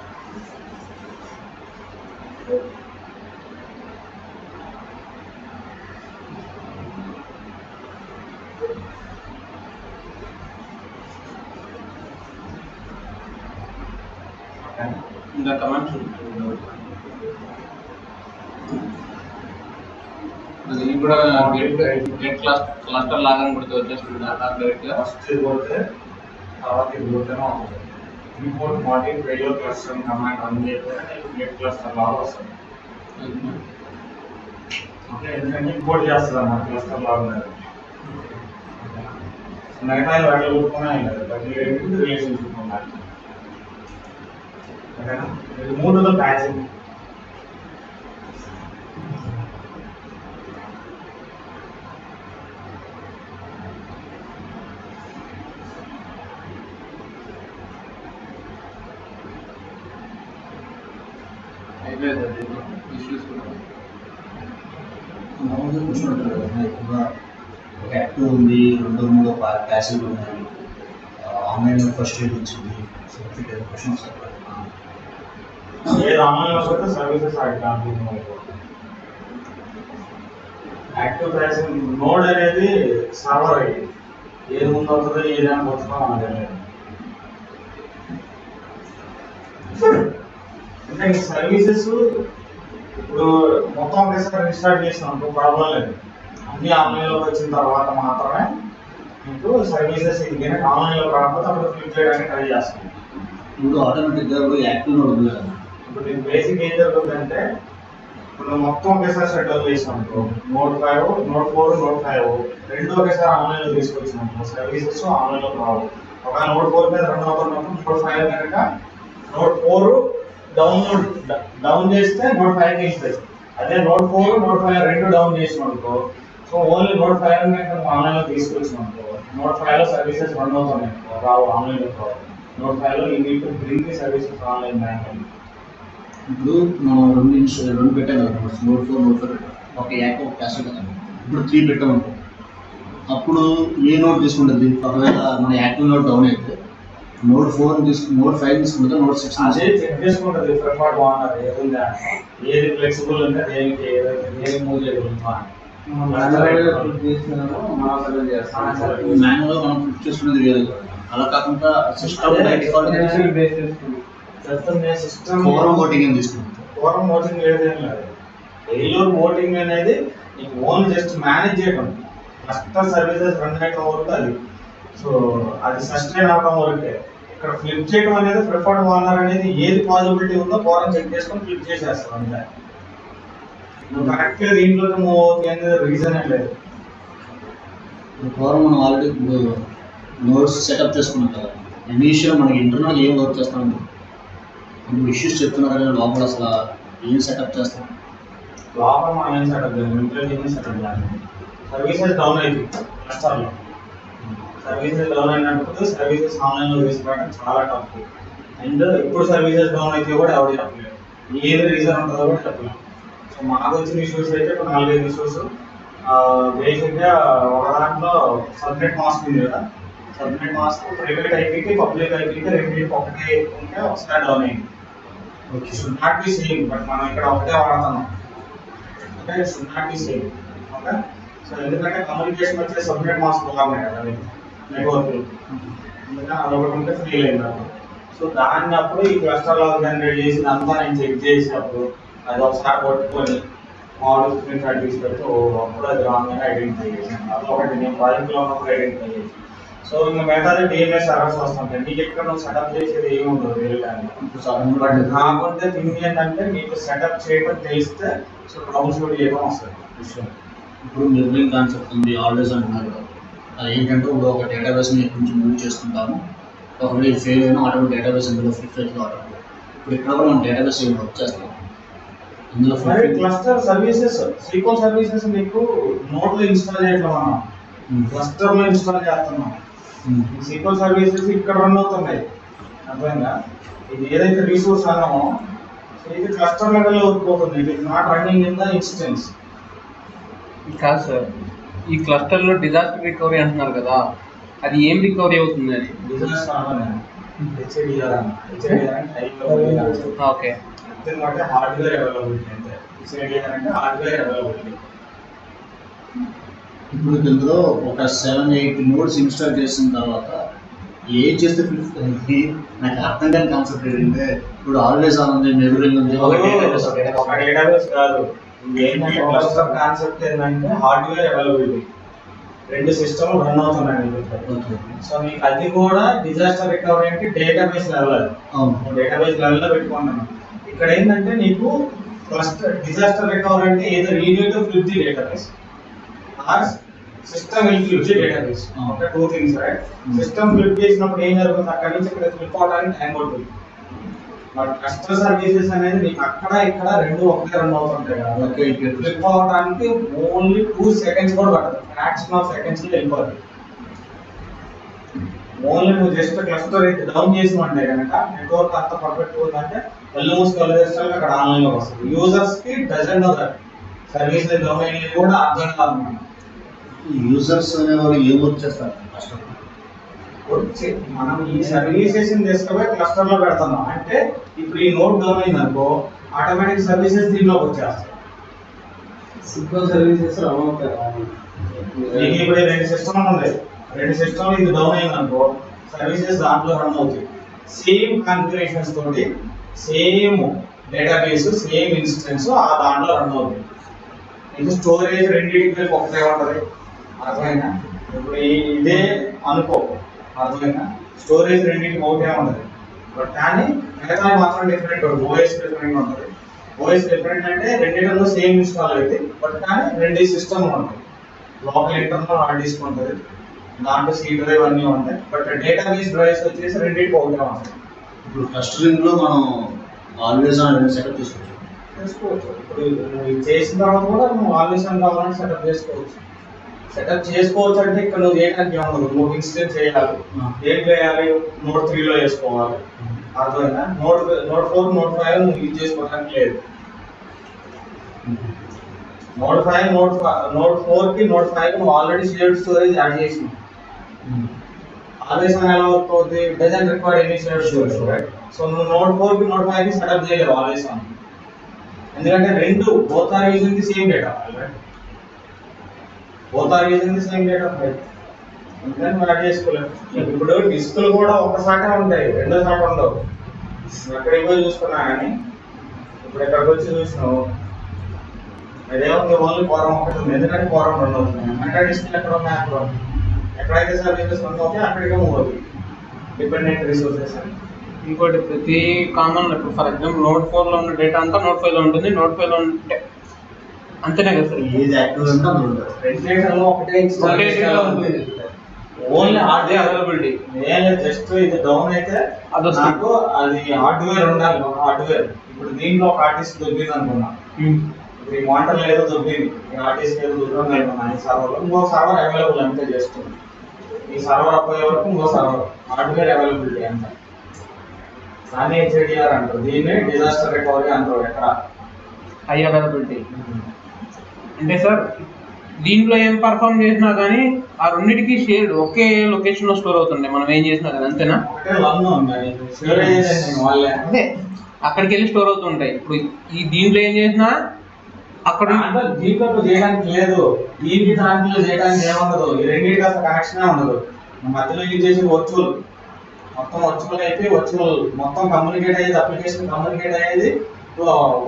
ఇంకా కమాండ్స్ అది కూడా గెట్ క్లస్టర్ లాగా కొడితే వచ్చేస్తుంది డైరెక్ట్గా. ఫస్ట్ ఇది కొడితే తర్వాత ఇది కొడితేనే ఉంటుంది. Import module radio cluster command run చేస్తే గెట్ క్లస్టర్ లాగా వస్తుంది. ఓకే, ఎందుకంటే ఇంపోర్ట్ చేస్తుంది అన్నమాట క్లస్టర్ లాగా అనేది. మిగతా వాటిలో కొట్టుకునే లేదు, ప్రతి రిలేషన్షిప్ ఉండాలి. ఓకేనా, ఇది మూడులో ప్యాచింగ్. మామూలుగా కూర్చుంటారు కదా, ఎక్కువగా ఒక యాక్టివ్ ఉంది, రెండో మూడో ప్యాసివ్ ఉన్నాయి, ఆన్లైన్లో ఫస్ట్ ఎయిడ్ వచ్చింది, సర్టిఫికేట్ ఎడ్యుకేషన్ వస్తారు. ఏది ఆన్లైన్లో పోతే సర్వీసెస్ యాక్టివ్ ప్యాసింగ్ నోడ్ అనేది సర్వర్ అయ్యి ఏది ముందు అవుతుందో ఏదైనా పోతుందో మనకు తెలియదు. అంటే ఈ సర్వీసెస్ ఇప్పుడు మొత్తం ఒకేసారి రిస్టార్ట్ చేసినప్పుడు ప్రాబ్లం లేదు. అన్ని ఆన్లైన్లోకి వచ్చిన తర్వాత మాత్రమే మీకు సర్వీసెస్ ఇది ఆన్లైన్లో రాకపోతే అప్పుడు క్లిక్ చేయడానికి ట్రై చేస్తాం. ఇప్పుడు ఆటోమేటిక్గా యాక్టివ్ ఉంది కదా. ఇప్పుడు దీని బేసిక్ ఏం జరుగుతుందంటే ఇప్పుడు నువ్వు మొత్తం ఒకేసారి షట్ డౌన్ చేసినావు నోట్ 4 నోట్ 5 రెండు ఒకేసారి ఆన్లైన్లో తీసుకొచ్చినావు సర్వీసెస్ ఆన్లైన్లో రావు. ఒక నోట్ 4 మీద రన్ అవుతున్నప్పుడు నోట్ 5 కనుక నోట్ 4 డౌన్ చేస్తే నోట్ 5 ఇస్తుంది. అదే నోట్ 4 నోట్ 5 రెండు డౌన్ చేసినావు సో ఓన్లీ నోట్ 5 కనుక ఆన్లైన్లో తీసుకొచ్చినావు నోట్ 5 లో సర్వీసెస్ రన్ అవుతున్నాయి రావు ఆన్లైన్లో రావు. నోట్ 5 లో ఈ need to bring the services online bank. ఇప్పుడు మనం రెండు పెట్టాం కదా నోట్ 4 నోట్ 5 ఒక యాప్ ఒక క్యాష్ కదా. ఇప్పుడు 3 పెట్టామనుకో అప్పుడు ఏ నోట్ తీసుకుంటుంది? ఒకవేళ మన యాక్టివ్ నోట్ డౌన్ అయితే నోట్ 4 నోట్ 5 తీసుకుంటే నోట్ 6 అదే చెక్ చేసుకుంటుంది ఫ్రెండ్ వాడినారు ఏది ఏది ఫ్లెక్సిబుల్ ఉంటే దేనికి ఏది మూవ్ చేయగలుగుతాం. మాన్యువల్గా మనం క్లిక్ చేసుకునేది వేరే అలా కాకుండా సిస్టమ్ సిస్టమ్ ఫోరం ఓటింగ్ అని తీసుకుంటాం. ఫోరం ఓటింగ్ ఏదేం లేదు. ఫెయిల్యూర్ ఓటింగ్ అనేది నీకు ఓన్ జస్ట్ మేనేజ్ చేయడం కస్టమర్ సర్వీసెస్ రన్ అయ్యడం వరకు అది సో అది సస్టైన్ అవడం వరకే. ఇక్కడ ఫ్లిప్ చేయడం అనేది ప్రిఫర్డ్ ఓనర్ అనేది ఏది పాసిబిలిటీ ఉందో ఫోరం చెక్ చేసుకొని ఫ్లిప్ చేసేస్తాం అంతే. నువ్వు కరెక్ట్గా దీంట్లోకి మూవ్ అవుతుంది అనేది రీజన్ ఏం లేదు. ఫోరం మనం ఆల్రెడీ ఇప్పుడు నోట్స్ సెటప్ చేసుకున్నాం కదా. ఇనీషియల్ మనకి ఇంటర్నల్ ఏం వర్క్ చేస్తాం ఇప్పుడు ఇష్యూస్ చెప్తున్నారు కానీ లోపల అసలు ఏం సెటప్ చేస్తాం? లోపల మనం ఏం సెటప్ చేయాలి ఇంప్లిమెంట్ సెటప్ చేయాలి. సర్వీసెస్ డౌన్ అవుతుంది కస్టమర్లో. సర్వీసెస్ డౌన్ అయినప్పుడు సర్వీసెస్ ఆన్లైన్లో తీసుకురావడం చాలా టఫ్. అండ్ ఎప్పుడు సర్వీసెస్ డౌన్ అయితే కూడా ఎవరు చెప్పలేదు ఏది రీజన్ ఉంటుందో కూడా చెప్పలేదు. సో మాకు వచ్చిన ఇష్యూస్ అయితే ఒక 4-5 ఇష్యూస్. బేసిక్గా ఒక దాంట్లో సబ్నెట్ మాస్క్ ఉంది కదా. సబ్నెట్ మాస్క్ ప్రైవేట్ ఐపీకి పబ్లిక్ ఐపీకి రెండింటికి ఒకటే ఉంటే ఒకసారి డౌన్ అయింది. Should not be same but మనం ఇక్కడ ఒకటే వాడుతున్నాం అంటే should not be same. Okay so ఎందుకంటే కమ్యూనికేషన్ వచ్చే సబ్నెట్ మాస్క్ ఉన్నాయి కదా నెట్వర్క్ అందుకని అదొకటి ఉంటే ఫెయిల్ అయింది. సో దాన్ని అప్పుడు ఈ క్లస్టర్ లాగ్ జనరేట్ చేసి అంతా నేను చెక్ చేసినప్పుడు అది ఒకసారి కొట్టుకొని మామూలు స్క్రీన్ షాట్ తీసి పెడితే అప్పుడు అది రాంగ్ అని ఐడెంటిఫై చేసాను. అది ఒకటి నేను ప్రాజెక్ట్లో ఉన్నప్పుడు ఐడెంటిఫై చేసి సో ఇంకా మిగతాది డిఎంఎస్ సర్వర్స్ వస్తుంటాయి. నీకు ఎక్కడ నువ్వు సెటప్ చేసేది ఏమి ఉండదు వేరే బట్ కాకుంటే థింగ్ ఏంటంటే నీకు సెటప్ చేయడం తెలిస్తే సో ట్రబుల్ షూట్ చేయడం వస్తుంది విషయం. ఇప్పుడు మిర్రింగ్ కాన్సెప్ట్ ఉంది ఆల్వేస్ అంటున్నారు కదా. అది ఏంటంటే ఇప్పుడు ఒక డేటాబేస్ని కొంచెం మూవ్ చేసుకుంటాము ఒకవేళ ఇది ఫెయిల్ అయినా ఆటోమేటిక్ డేటాబేస్ ఇందులో ఫిట్ అవుతుంది ఆటోమేటిక్. ఇప్పుడు ఇక్కడ కూడా మనం డేటాబేస్ ఏం వర్క్ చేస్తాం ఇందులో క్లస్టర్ సర్వీసెస్ సీక్వెల్ సర్వీసెస్ నీకు నోట్లో ఇన్స్టాల్ చేయడం మనం క్లస్టర్లో ఇన్స్టాల్ చేస్తున్నాం. సీక్వెల్ సర్వీసెస్ ఇక్కడ రన్ అవుతున్నాయి అర్థంగా. ఇది ఏదైతే రిసోర్స్ అన్నామో ఇది క్లస్టర్ లెవెల్లో work it is not running in the instance. కాదు సార్ ఈ క్లస్టర్లో డిజాస్టర్ రికవరీ అంటున్నారు కదా అది ఏం రికవరీ అవుతుంది అది? డిజాస్టర్ హెచ్ఏడిఆర్ ఓకే అంటే హార్డ్వేర్ అవైలబిలిటీ అంటే హెచ్ఏడిఆర్ అంటే హార్డ్వేర్ అవైలబిలిటీ. ఇప్పుడు ఇందులో ఒక 7-8 నోట్స్ ఇన్స్టాల్ చేసిన తర్వాత ఏం చేస్తే నాకు అర్థం కాని కాన్సెప్ట్ ఏంటంటే ఇప్పుడు ఆల్వేస్ ఆన్ ఉంది మెమరీంగ్ ఉంది ఒక డేటాబేస్ కాదు. ఏంటంటే క్లస్టర్ కాన్సెప్ట్ ఏంటంటే హార్డ్వేర్ అవైలబిలిటీ రెండు సిస్టమ్ రన్ అవుతున్నాయి. సో మీకు అది కూడా డిజాస్టర్ రికవరీ అంటే డేటాబేస్ లెవెల్. డేటాబేస్ లెవెల్లో పెట్టుకున్నాను. ఇక్కడ ఏంటంటే నీకు క్లస్టర్ డిజాస్టర్ రికవరీ అంటే ఏదో read to flip the database or system will flip the database. Okay 2 things right. System flip చేసినప్పుడు ఏం జరుగుతుంది అక్కడి నుంచి ఇక్కడ ఫ్లిప్ అవడానికి టైం పడుతుంది. బట్ కస్టమర్ సర్వీసెస్ అనేది నీకు అక్కడ ఇక్కడ రెండు ఒకటే రన్ అవుతుంటాయి కదా. ఫ్లిప్ అవడానికి ఓన్లీ 2 seconds కూడా పడదు. ఫ్రాక్షన్ ఆఫ్ సెకండ్స్ లో వెళ్ళిపోతుంది. ఓన్లీ నువ్వు జస్ట్ క్లస్టర్ అయితే డౌన్ చేసి అంటే కనుక నెట్వర్క్ అంత పర్ఫెక్ట్ ఉందంటే ఆల్మోస్ట్ కలర్ అక్కడ ఆన్లైన్ లో వస్తుంది. యూజర్స్ కి doesn't know that service down అయ్యేది కూడా అర్థం కాదు. యూజర్స్ అనేవాళ్ళు ఏం వర్క్ చేస్తారు? మనం ఈ సర్వీసెస్ తీసుకుపోయి క్లస్టర్ లో పెడుతున్నాం అంటే ఇప్పుడు ఈ నోట్ డౌన్ అయింది అనుకో ఆటోమేటిక్ సర్వీసెస్ దీంట్లోకి వచ్చేస్తాయి. సీక్వెల్ సర్వీసెస్ రన్ అవుతాయి. నీకు ఇప్పుడు 2 సిస్టమ్లు ఉన్నాయి. 2 సిస్టమ్లు ఇది డౌన్ అయింది అనుకో సర్వీసెస్ దాంట్లో రన్ అవుతాయి. సేమ్ కాన్ఫిగరేషన్స్ తోటి సేమ్ డేటాబేస్ సేమ్ ఇన్స్టెన్స్ ఆ దాంట్లో రన్ అవుతుంది. ఇది స్టోరేజ్ రెండింటికి ఒకటే ఉంటుంది అర్థమైనా. ఇప్పుడు ఇదే అనుకో అర్థమైనా స్టోరేజ్ రెండింటికి ఒకటే ఉంటుంది బట్ కానీ మిగతా మాత్రం డిఫరెంట్ ఉంటుంది. ఓఎస్ డిఫరెంట్ ఉంటుంది ఓఎస్ డిఫరెంట్ అంటే రెండింటిలో సేమ్ ఇన్స్టాల్ అవుతాయి, బట్ కానీ రెండు సిస్టమ్ ఉంటాయి. లోకల్ ఇంటర్నల్ హార్డ్ డిస్క్ ఉంటుంది, దాంట్లో సీ డ్రైవ్ అన్నీ ఉంటాయి, బట్ డేటాబేస్ డ్రైవ్స్ వచ్చేసి రెండింటికి ఒకటే ఉంటాయి. ఇప్పుడు క్లస్టరింగ్ లో మనం ఆల్వేస్ ఆన్ సెటప్ చేసుకోవచ్చు. ఇప్పుడు నువ్వు ఇది చేసిన తర్వాత కూడా నువ్వు ఆల్వేస్ ఆన్ కావాలని సెటప్ చేసుకోవచ్చు. సెటప్ చేసుకోవచ్చు అంటే ఇక్కడ నువ్వు చేయడానికి ఏమన్నా నువ్వు ఇన్స్టెన్స్ చేయాలి, దేంట్లో వేయాలి, నోడ్ 3లో వేసుకోవాలి. అర్థమైందా? నోడ్ 4 నోడ్ 5 నువ్వు యూజ్ చేసుకోవడానికి లేదు. నోడ్ 5 నోడ్ 4 కి నోడ్ 5 కి నువ్వు ఆల్రెడీ షేర్డ్ స్టోరేజ్ యాడ్ చేసినావు. ఆల్వేస్ ఆన్ ఎలా వర్క్ అవుతుంది? Doesn't require any shared storage, right? So నువ్వు నోడ్ 4 కి నోడ్ 5 కి సెటప్ చేయలేవు ఆల్వేస్ ఆన్, ఎందుకంటే రెండు both are using the same data, right? Both are using the same data, right? అందుకని మనం యాడ్ చేసుకోలేము. ఇప్పుడు డిస్కులు కూడా ఒకసారి ఉంటాయి, రెండో సారి ఉండవు. ఎక్కడికి పోయి చూసుకున్నా కానీ ఇప్పుడు ఎక్కడికి వచ్చి చూసినావు అదేముంది, ఓన్లీ ఫోరం ఒకటి ఉంది, ఎందుకంటే ఫోరం రెండు అవుతుంది. అంటే డిస్కులు ఎక్కడ ఉన్నాయి అక్కడ ఎక్కడైతే సర్వీసెస్ ఉంటాయి అక్కడికే మూవ్ అవుతుంది, డిపెండెంట్ రిసోర్సెస్. ఇంకోటి ప్రతి కామన్ ఇప్పుడు ఫర్ ఎగ్జాంపుల్ నోట్ 4 లో ఉన్న డేటా అంతా నోట్ 5 లో ఉంటుంది, నోట్ 5 లో ఉంటే అంతేనే కదా సార్? ఏది యాక్టివ్ ఉంటే అందులో ఉంటుంది. రెండిట్లో ఒకటే ఇన్స్టాల్ ఉంటుంది, ఓన్లీ హార్డ్వేర్ అవైలబిలిటీ. నేను జస్ట్ ఇది డౌన్ అయితే అది నాకు అది హార్డ్వేర్ ఉండాలి, హార్డ్వేర్. ఇప్పుడు దీంట్లో ఒక ఆర్టిస్ట్ దొబ్బింది అనుకున్నా, ఇప్పుడు ఈ మోనిటర్ ఏదో దొబ్బింది, ఈ ఆర్టిస్ట్ ఏదో దొబ్బింది అనుకున్నా, ఈ సర్వర్లో ఇంకో సర్వర్ అవైలబుల్ అంతే. జస్ట్ ఈ సర్వర్ అపోయే వరకు ఇంకో సర్వర్, హార్డ్వేర్ అవైలబిలిటీ అంతే. దాన్ని హెచ్డిఆర్ అంటారు, దీన్ని డిజాస్టర్ రికవరీ అంటారు. ఎక్కడ హై అవైలబిలిటీ అంటే సార్ దీంట్లో ఏం పర్ఫామ్ చేసినా కానీ ఆ రెండింటికి షేర్డ్ ఒకే లొకేషన్ లో స్టోర్ అవుతుండే మనం ఏం చేసినా కదా, అంతేనా? ఒకటే లన్ ఉంది, స్టోరేజ్ వాళ్ళే అదే అక్కడికి వెళ్ళి స్టోర్ అవుతుంటాయి. ఇప్పుడు ఈ దీంట్లో ఏం చేసినా అక్కడ దీంట్లో చేయడానికి లేదు, దీనికి దాంట్లో చేయడానికి ఏముండదు. ఈ రెండింటికి అసలు కనెక్షనే ఉండదు. మధ్యలో యూజ్ చేసి వర్చువల్, మొత్తం వర్చువల్ అయితే వర్చువల్ మొత్తం కమ్యూనికేట్ అయ్యేది, అప్లికేషన్ కమ్యూనికేట్ అయ్యేది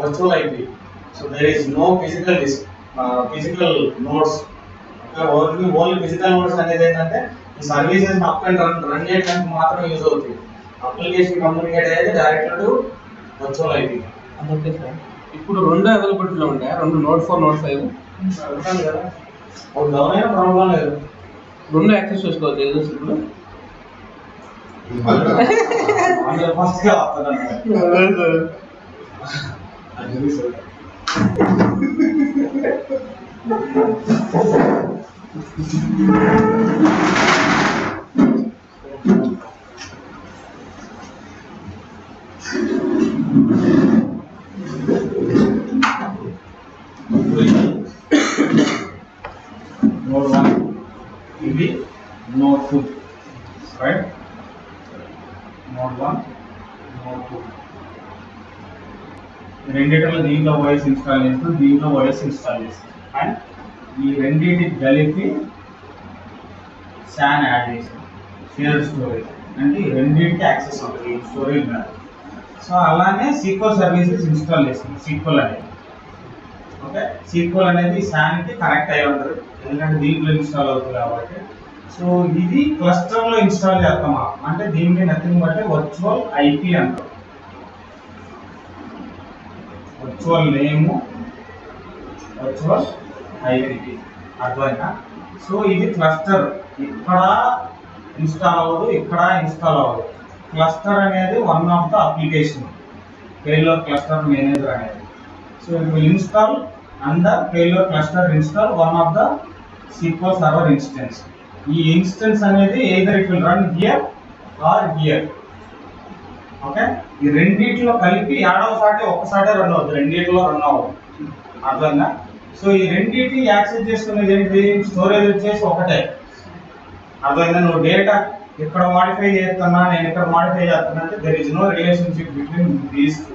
వర్చువల్ అయిపోయి. So there is no physical disk, physical nodes. Only physical nodes అనేది ఏంటంటే ఈ సర్వీసెస్ అప్ అండ్ రన్ చేయడానికి మాత్రం యూజ్ అవుతుంది. అప్లికేషన్ కమ్యూనికేట్ అయ్యేది డైరెక్ట్ టు వర్చువల్ అయిపోయి. అంతే సార్. ఇప్పుడు రెండు అవైలబిలిటీలో ఉంటాయి, రెండు నోట్ 4 నోట్ 5 ఉంటాను కదా, ఒక డౌన్ అయినా ప్రాబ్లం లేదు, రెండు యాక్సెస్ చేసుకోవచ్చు. ఏదో ఇప్పుడు ఫస్ట్గా వస్తుందండి. నోడ్ 1 ఇది నోడ్ 2, రైట్? నోడ్ 1 నోడ్ 2 రెండిట్లో దీంట్లో ఓఎస్ ఇన్స్టాల్ చేస్తాం, దీంట్లో ఓఎస్ ఇన్స్టాల్ చేస్తాం. అండ్ ఈ రెండింటికి కలిపి శాన్ యాడ్ చేసాం, షేర్డ్ స్టోరేజ్. అంటే ఈ రెండింటికి యాక్సెస్ ఉంటుంది ఈ స్టోరేజ్ మీద. సో అలానే సీక్వల్ సర్వీసెస్ ఇన్స్టాల్ చేస్తాం. సీక్వల్ అనేది ఓకే, సీక్వల్ అనేది శాన్కి కనెక్ట్ అయ్యి ఉంటుంది, ఎందుకంటే దీంట్లో ఇన్స్టాల్ అవుతుంది కాబట్టి. సో ఇది క్లస్టర్లో ఇన్స్టాల్ చేస్తామా అంటే దీనికి నథింగ్ బట్ వర్చువల్ ఐపీ అంటాం, వర్చువల్ నేమ్, వర్చువల్ ఐపీ. అర్థమైనా? సో ఇది క్లస్టర్, ఇక్కడ ఇన్స్టాల్ అవ్వదు, ఇక్కడ ఇన్స్టాల్ అవ్వదు. క్లస్టర్ అనేది one of the application, failure cluster manager అనేది. So it will install under failure cluster install one of the SQL server instance. ఈ ఇన్స్టెన్స్ అనేది either it will run here or here. Okay, ఈ రెండిట్లో కలిపి ఏడవసారి ఒక్కసారి రన్ అవుతుంది, రెండిట్లో రన్ అవ్వదు. అర్థంగా? సో ఈ రెండింటిని యాక్సెస్ చేసుకునేది ఏంటి? స్టోరేజ్ వచ్చేసి ఒకటే. అర్థమైందా? నువ్వు డేటా ఇక్కడ మాడిఫై చేస్తున్నా, నేను ఇక్కడ మాడిఫై చేస్తున్నా అంటే there is no relationship between these two.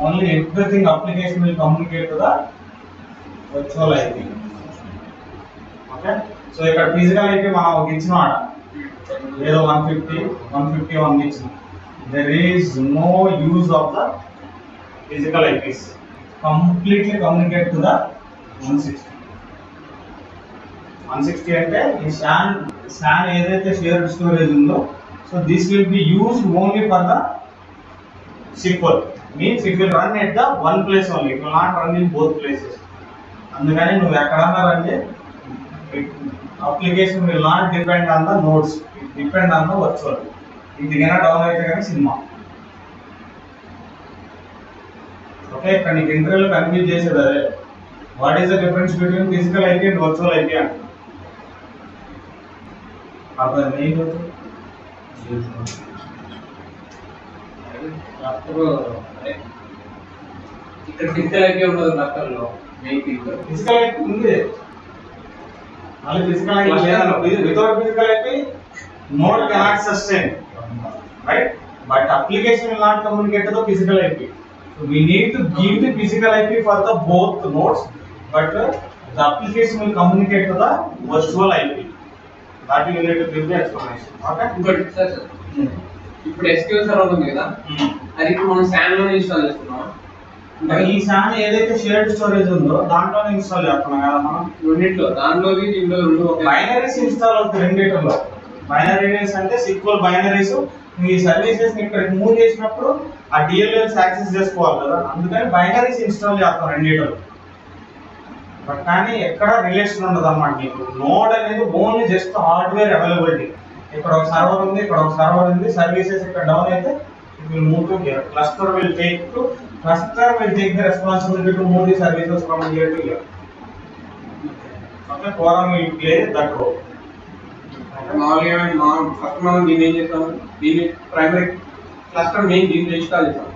Only everything application will communicate to the virtual IP. Okay, so ఇక్కడ ఫిజికల్ ఐపీ మనం ఒక ఇచ్చినాడ ఏదో 151 ఇచ్చినాం. There is no use of the physical IPs, completely communicate to the 160 అంటే ఈ శాన్ ఏదైతే షేర్డ్ స్టోరేజ్ ఉందో, so this will be used only for the SQL. Means it will run at the one place only, it will not run in both places. అందుకని నువ్వు ఎక్కడన్నా రన్ చే, application will not depend on the notes, it depend on the virtual. ఇందుకైనా డౌన్ అయితే కానీ సినిమా. ఓకే, ఇక్కడ నీకు ఇంటర్వ్యూలో కన్ఫ్యూజ్ చేసేది అదే, what is the difference between physical IP and virtual IP అంటే. ఇక్కడ ఫిజికల్ ఐపీ ఉండదు డాక్టర్లో, మెయిన్ ఫిజికల్ ఐపీ ఉంది, మళ్ళీ ఫిజికల్ ఐపీ లేదు. Without physical IP node cannot sustain, right? But application will not communicate to the physical IP. So we need to give the physical IP for the both nodes, but the application will communicate to the virtual IP. That you need to give the explanation. Okay? Good, sir. ఇప్పుడు SQL సర్వర్ ఉంది కదా, అది ఇప్పుడు మనం SAN లో ఇన్స్టాల్ చేస్తున్నాం. ఈ SAN ఏదైతే షేర్డ్ స్టోరేజ్ ఉందో దాంట్లోనే ఇన్స్టాల్ చేస్తున్నాం కదా మనం. రెండిట్లో, దాంట్లోకి దీంట్లో రెండు బైనరీస్ ఇన్స్టాల్ అవుతాయి రెండిట్లో. బైనరీస్ అంటే SQL బైనరీస్ మీ సర్వీసెస్ ఇక్కడికి మూవ్ చేసినప్పుడు ఆ DLLs యాక్సెస్ చేసుకోవాలి కదా, అందుకని బైనరీస్ ఇన్స్టాల్ చేస్తాం రెండిట్లో. బట్ కానీ ఎక్కడ రిలేషన్ ఉండదు అన్నమాట. మీకు నోడ్ అనేది ఓన్లీ జస్ట్ హార్డ్వేర్ అవైలబిలిటీ. ఇక్కడ ఒక సర్వర్ ఉంది, ఇక్కడ ఒక సర్వర్ ఉంది, సర్వీసెస్ ఇక్కడ డౌన్ అయితే it will move to here. Cluster will take the responsibility to move the services from here to here. Okay, forum will play that role. మామూలుగా ఫస్ట్ మనం దీన్ని ఏం చేస్తాం, దీన్ని ప్రైమరీ క్లస్టర్ మెయిన్ దీన్ని ఇన్స్టాల్ చేస్తాం,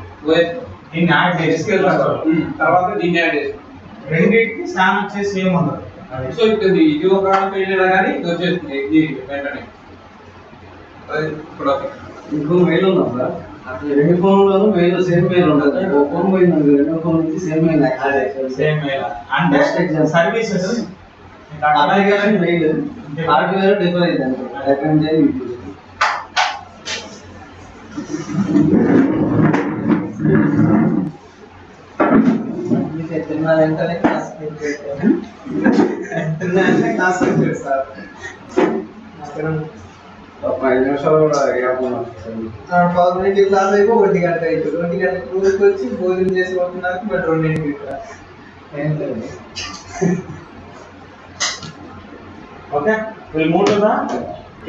దీన్ని యాడ్ చేసి తర్వాత దీన్ని యాడ్ చేస్తాం. రెండింటికి స్కాన్ వచ్చేసి సేమ్ ఉండదు. సో ఇప్పుడు ఇది ఒక వెళ్ళినా కానీ ఇది వచ్చేస్తుంది, ఇది వెంటనే. ఇప్పుడు ఇంకో మెయిల్ ఉందా సార్? అసలు రెండు ఫోన్లోనూ మెయిల్ సేమ్ మెయిల్ ఉంటుంది. ఒక ఫోన్ పోయింది, రెండో ఫోన్ నుంచి సేమ్ మెయిల్ సేమ్ మెయిల్ అంటే సర్వీసెస్ మెయిల్ హార్డ్వేర్ డిఫరెంట్ అంటే వెంటనే క్లాస్ సార్ 5 నిమిషాలు కూడా 10 క్లాస్ అయిపో 1 గంట అవుతుంది. 1 గంట ఊరికి వచ్చి భోజనం చేసి పోతున్నారు, బట్ 2 ఏం లేదు. Okay, will move to the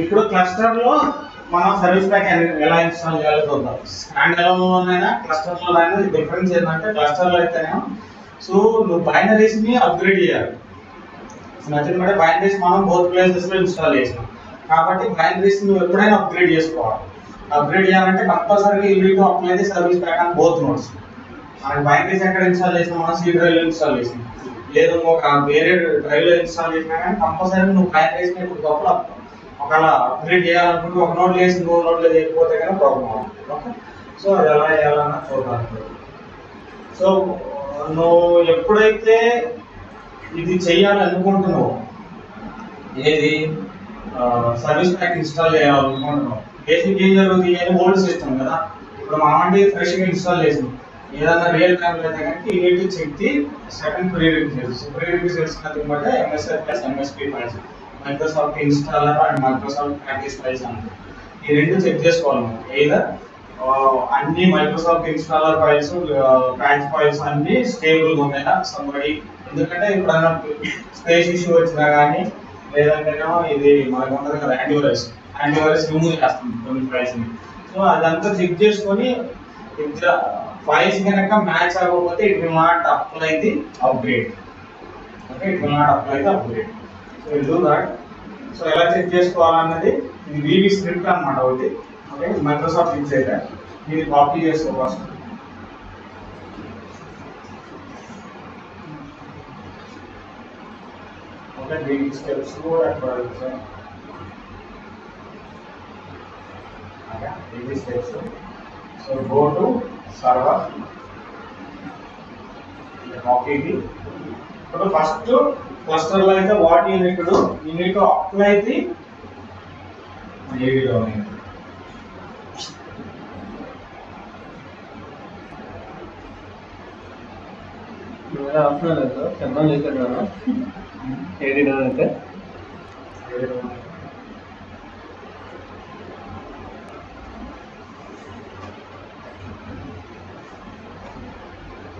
ఇప్పుడు క్లస్టర్ లో మనం సర్వీస్ ప్యాక్ ఎలా ఇన్స్టాల్ చేయాలో చూద్దాం. స్టాండ్ అలోన్లోనైనా క్లస్టర్లోనైనా డిఫరెన్స్ ఏంటంటే క్లస్టర్లో అయితేనేమో సో నువ్వు బైనరీస్ ని అప్గ్రేడ్ చేయాలి. నచ్చిన బట్టి బైనరీస్ మనం బోత్ ప్లేసెస్ లో ఇన్స్టాల్ చేసినాం కాబట్టి బైనరీస్ నువ్వు ఎప్పుడైనా అప్గ్రేడ్ చేసుకోవాలి. అప్గ్రేడ్ చేయాలంటే కంపల్సరీగా you need to apply the service pack on both nodes. మనకి బైనరీస్ ఎక్కడ ఇన్స్టాల్ చేసినా మనం C డ్రైవ్ లో ఇన్స్టాల్ చేసినాం, లేదు ఒక వేరే డ్రైవ్ లో ఇన్స్టాల్ చేసినా కానీ కంపల్సరీ నువ్వు బైనరీస్ ని ఇప్పుడు గొప్ప ఒకవేళ అప్గ్రేడ్ చేయాలనుకుంటే ఒక నోట్ చేసి ఇంకో నోట్లో చేయకపోతే కానీ ప్రాబ్లం అవుతుంది. ఓకే, సో అది ఎలా చేయాలన్నా చూద్దాం. సో నువ్వు ఎప్పుడైతే ఇది చెయ్యాలనుకుంటున్నావు, ఏది సర్వీస్ ప్యాక్ ఇన్స్టాల్ చేయాలనుకుంటున్నావు, బేసిక్ ఏం జరుగుతుంది అని ఓల్డ్ సిస్టమ్ కదా. ఇప్పుడు మనం అంటే ఫ్రెష్గా ఇన్స్టాల్ చేసినాం, ఏదన్నా రియల్ టైం అయితే కనుక ఈ neat check the second prerequisites nothing but MSF plus MSP files, Microsoft installer and Microsoft package files అంటే ఈ రెండు చెక్ చేసుకోవాలి. ఏదర్ అన్ని Microsoft installer files patch files అన్ని స్టేబుల్గా ఉన్నాయా సంబడి, ఎందుకంటే ఎప్పుడైనా స్పేస్ ఇష్యూ వచ్చినా కానీ లేదంటేనేమో ఇది మనకు ఉంటుంది కదా యాంటీవైరస్ రిమూవ్ చేస్తుంది కొన్ని ఫైల్స్ని. సో అదంతా చెక్ చేసుకొని ఫైల్స్ కనుక మ్యాచ్ అవ్వకపోతే it will not apply the upgrade. Okay, it will not apply the upgrade. So will do that. So ఎలా చెక్ చేసుకోవాలన్నది ఇది VB స్క్రిప్ట్ అన్నమాట ఒకటి. ఓకే, మైక్రోసాఫ్ట్ ఇన్సైడ్ ఇది కాపీ చేసుకో ఫస్ట్. ఓకే, దీనికి స్టెప్స్ కూడా అక్కడ ఇచ్చాను. Okay, VB steps. So go to server, copy ఇది. ఇప్పుడు ఫస్ట్ క్లస్టర్లో అయితే what you need to apply the AD domain. Optional అయితే చెప్పడం చేశాను AD డొమైన్ అయితే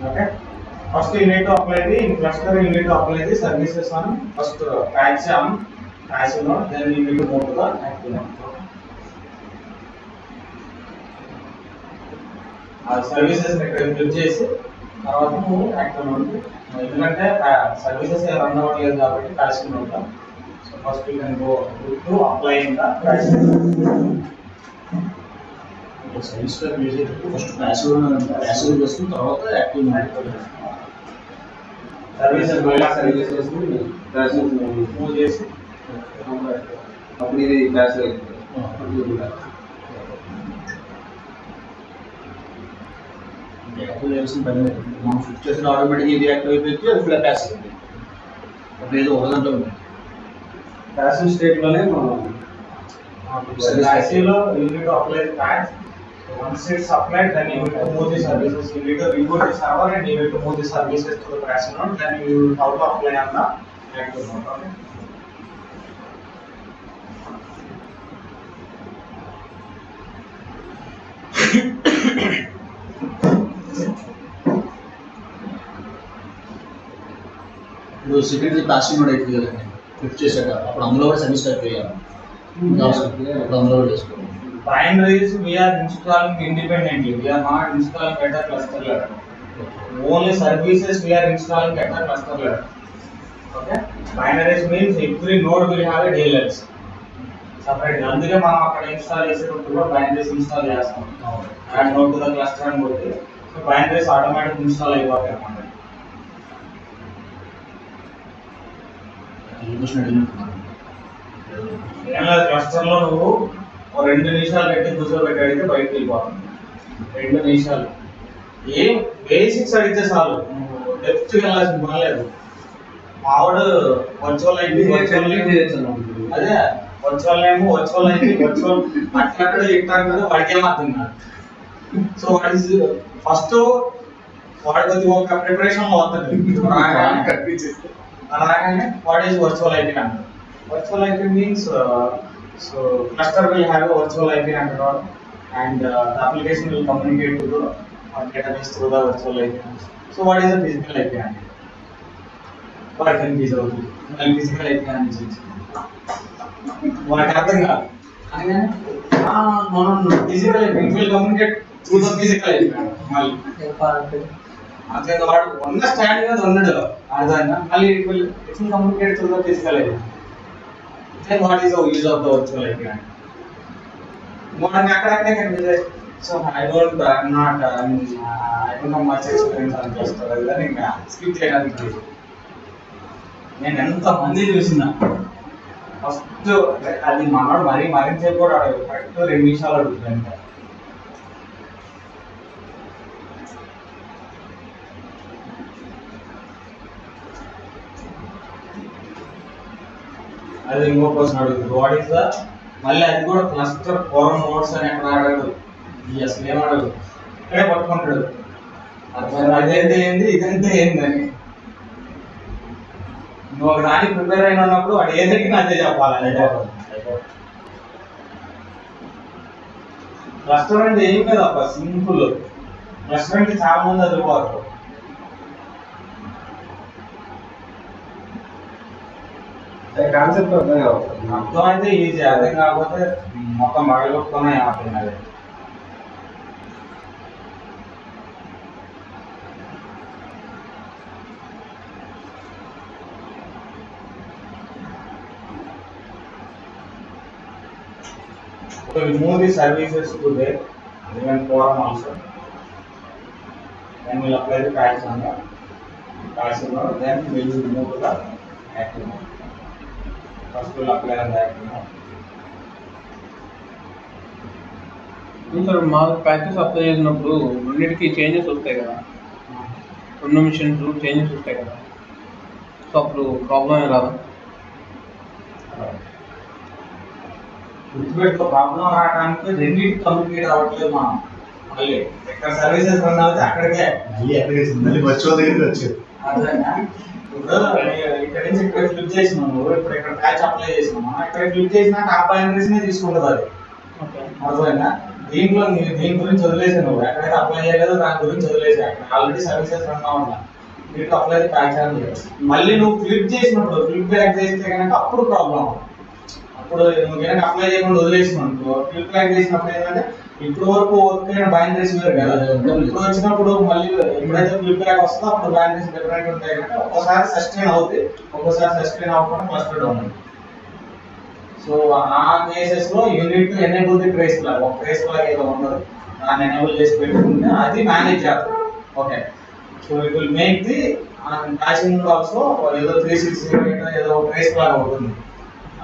Okay. First you need to apply the in cluster. You need to apply the services on first patch on passive node. Then you need to move to the active node. Services ఇక్కడ క్లిక్ చేసి తర్వాత నువ్వు యాక్టివ్ నోడ్ ఎందుకంటే సర్వీసెస్ రన్ అవ్వట్లేదు కాబట్టి passive node. So first you can go to apply in the passive. Service first passive చేసుకున్న తర్వాత active node. Services services move చేసి అప్పుడు ఇది క్లాస్ యాక్టివ్ చేసిన పని మనం ఫిట్ చేసిన ఆటోమేటిక్ ఇది యాక్టివ్ అయిపోయింది, అది ఫుల్ ప్యాసివ్ ఉంది. అప్పుడు ఏదో ఒక గంటలో ఉంది ప్యాసివ్ స్టేట్ లోనే మనం passive లో you need to apply the patch. Once it's applied, then you need to move the services. You need to reboot the server and you need to move the services to the passive node. Then you have to apply on the active node. Okay. ఇప్పుడు సెకండరీ ప్యాసివ్ నోడ్ అయిపోయింది కదండి, ఫిట్ చేశాక అప్పుడు అందులో కూడా సర్వీస్ టైప్ చేయాలి. అప్పుడు అందులో కూడా చేసుకోవాలి. Binaries we are installing independently. We are not installing at a cluster level. Only services we are installing at a cluster level. Okay. Binaries means every node will have a DLLs. Separate. అందుకే మనం అక్కడ ఇన్స్టాల్ చేసేటప్పుడు binaries ఇన్స్టాల్ చేస్తాం. Add node to the cluster అని కొట్టి సో binaries ఆటోమేటిక్ ఇన్స్టాల్ అయిపోతాయి అన్నమాట. క్లస్టర్ లో నువ్వు 2 నిమిషాలు పెట్టి కూర్చోబెట్టాడితే బయటకు వెళ్ళిపోతుంది. 2 నిమిషాలు ఏం బేసిక్స్ అడిగితే చాలు, డెప్త్ వెళ్ళాల్సిన పని లేదు. మావాడు వర్చువల్ ఐపీ అదే virtual name virtual IP virtual అట్లా ఇట్లా వాడికే అర్థం కాదు. సో వాట్ ఈస్ ఫస్ట్ వాడి కొద్ది ఒక ప్రిపరేషన్ లో వస్తుంది అలాగనే వాట్ ఈస్ వర్చువల్ ఐపీ అంటారు. Virtual IP means so cluster will have a virtual IP network and the application will communicate to the database through the virtual IP. So what is a physical IP? What can be the physical IP? What happened? No. Physical IP will communicate through the physical IP. అదే వాడు ఉన్న స్టాండ్ మీద ఉన్నాడు అర్థమైందా, మళ్ళీ it will communicate through the physical IP. Then what is the use of the virtual IP? Morning అక్కడక్కడే కనిపిస్తాయి. So I don't have much experience on cluster. అదే ఇంకా స్కిప్ చేయడానికి నేను ఎంత మంది చూసినా ఫస్ట్ అది మనోడు మరింత కూడా కరెక్ట్ 2 నిమిషాలు అడుగుతుంది. అది ఇంకో క్వశ్చన్ అడుగుతుంది వాట్ ఈస్ ద మళ్ళీ అది కూడా క్లస్టర్ ఫోరం నోట్స్ అని ఎక్కడ అడగదు, అసలు ఏం అడగదు, ఇక్కడే పట్టుకుంటాడు అదేంటి ఏంది ఇదంటే ఏందని. నువ్వు ఒక దానికి ప్రిపేర్ అయిన ఉన్నప్పుడు వాడు ఏదైనా అదే చెప్పాలి. అదే క్లస్టర్ అంటే ఏం లేదు, సింపుల్. క్లస్టర్ అంటే చాలా మంది చదువుకోవాలి. కాన్సెప్ట్ అర్థం అయితే ఈజీ, అర్థం కాకపోతే మొత్తం పగలగొట్టుకునే ఆపండి. అదే remove the services to there, even forum also. Then we'll apply the patch on the passive node. Then we'll move to the active node. First we'll apply on the active node. Sir మా ప్యాచెస్ అప్లై చేసినప్పుడు రెండింటికి చేంజెస్ వస్తాయి కదా, 2 మిషన్స్ చేంజెస్ వస్తాయి కదా, సో అప్పుడు ప్రాబ్లం ఏ రాదా? గుర్తుపెట్టుకో, ప్రాబ్లం రావడానికి రెండింటి కమ్యూనికేట్ అవ్వట్లేదు. మనం మళ్ళీ ఎక్కడ సర్వీసెస్ రన్ అవుతే అక్కడికే వర్చువల్ దగ్గరికి వచ్చేది. ఇప్పుడు ఇక్కడ నుంచి ఇక్కడ క్లిక్ చేసినాము, ఇప్పుడు ఇక్కడ ప్యాచ్ అప్లై చేసినాము, ఇక్కడ క్లిక్ చేసినాక ఆ బైనరీస్ నే తీసుకుంటుంది అది. అర్థమైందా? దీంట్లో దీని గురించి వదిలేసాను, నువ్వు ఎక్కడైతే అప్లై చేయలేదో దాని గురించి వదిలేసా. ఆల్రెడీ సర్వీసెస్ రన్ అవునా వీటికి అప్లై ప్యాక్ చేయలేదు. మళ్ళీ నువ్వు క్లిక్ చేసినప్పుడు క్లిక్ బ్యాక్ చేస్తే కనుక అప్పుడు ప్రాబ్లం. అప్పుడు నువ్వు కనుక అప్లై చేయకుండా వదిలేసినావు అనుకో, క్లిక్ బ్యాక్ చేసినప్పుడు ఏంటంటే ఇప్పుడు వరకు వర్క్ అయిన బైనరీస్ వేరు కదా, ఇప్పుడు వచ్చినప్పుడు మళ్ళీ ఎప్పుడైతే క్లిక్ బ్యాక్ వస్తుందో అప్పుడు బైనరీస్ డిఫరెంట్ ఉంటాయి కనుక ఒక్కోసారి సస్టైన్ అవుతుంది, ఒక్కోసారి సస్టైన్ అవ్వకుండా క్లస్టర్ డౌన్ ఉంటుంది. సో ఆ కేసెస్ లో unit enable the trace flag, ఒక ట్రేస్ ఫ్లాగ్ ఏదో ఉండదు, దాన్ని ఎనేబుల్ చేసి పెట్టుకుంటే అది మేనేజ్ చేస్తారు. Okay, so it will make the dashing also ఏదో 360 ఏదో ట్రేస్ ఫ్లాగ్ అవుతుంది,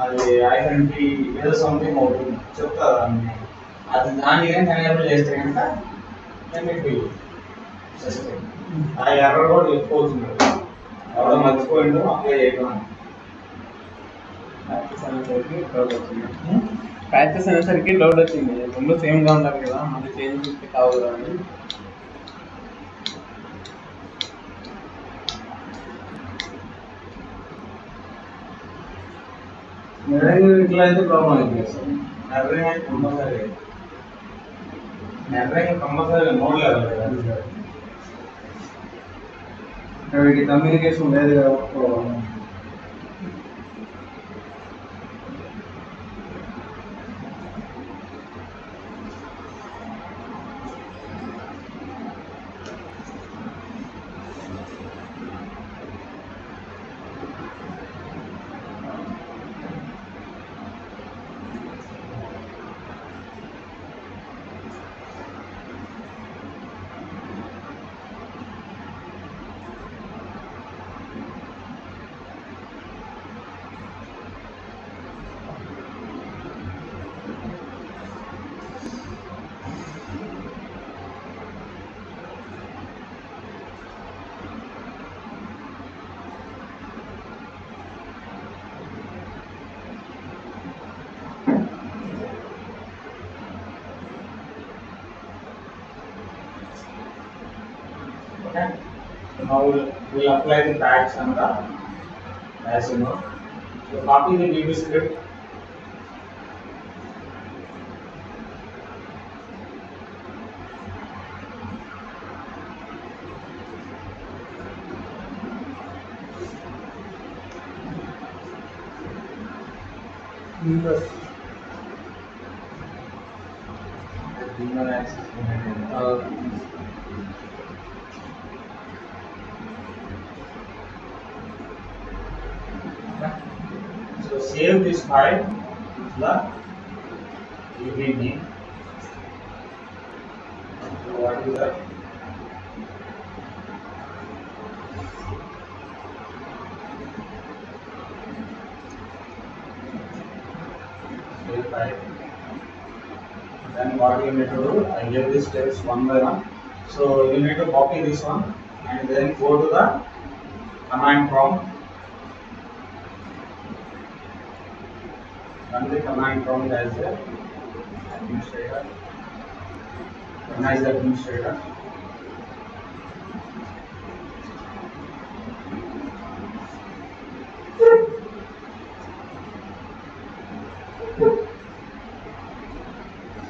అది ఐడెంటిటీ ఏదో సంథింగ్ అవుతుంది చెప్తారు దాన్ని. అది దాన్ని కానీ ఎనేబుల్ చేస్తే కనుక ఆ ఎర్రర్ కూడా ఎక్కువ అవుతుంది, ఎవరో మర్చిపోయిందో అప్లై చేయడం. ప్యాచెస్ అనేసరికి డౌట్ వచ్చింది, రెండు సేమ్గా ఉండాలి కదా, మళ్ళీ చేంజ్ చేస్తే కావు కదా అని. ఇట్లా అయితే ప్రాబ్లం అవుతుంది సార్. నెర్రింగ్ కంపల్సరీ నోడ్ లెవెల్ కదా, వీటికి కమ్యూనికేషన్ లేదు కదా. Okay, now we'll apply the tags and the as you know. So copy the VB script. Email access. So save this file, the VB. So what is that? Save file. Then what you need to do? I gave these steps one by one. So you need to copy this one and then go to the command prompt. Run the command prompt as the administrator. Run as the administrator.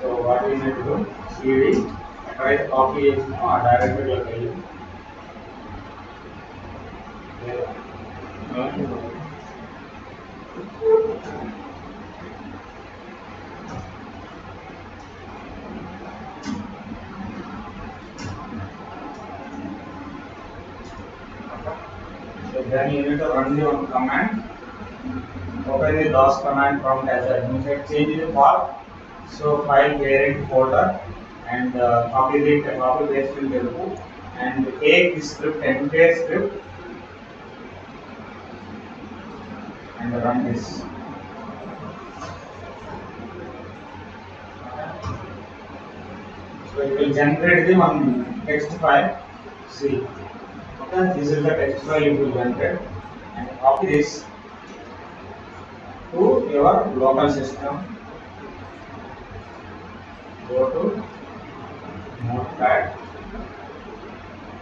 So what we need to do? CD. Try to copy it now. Directly look at it. So then you need to run the one command. Open the DOS command prompt as an administrator. Change the path. So file parent folder and copy paste in the and take the script, entire script, and run this. So it will generate the one text file. See, okay, this is the text file it will generate, and copy this to your local system. Go to Notepad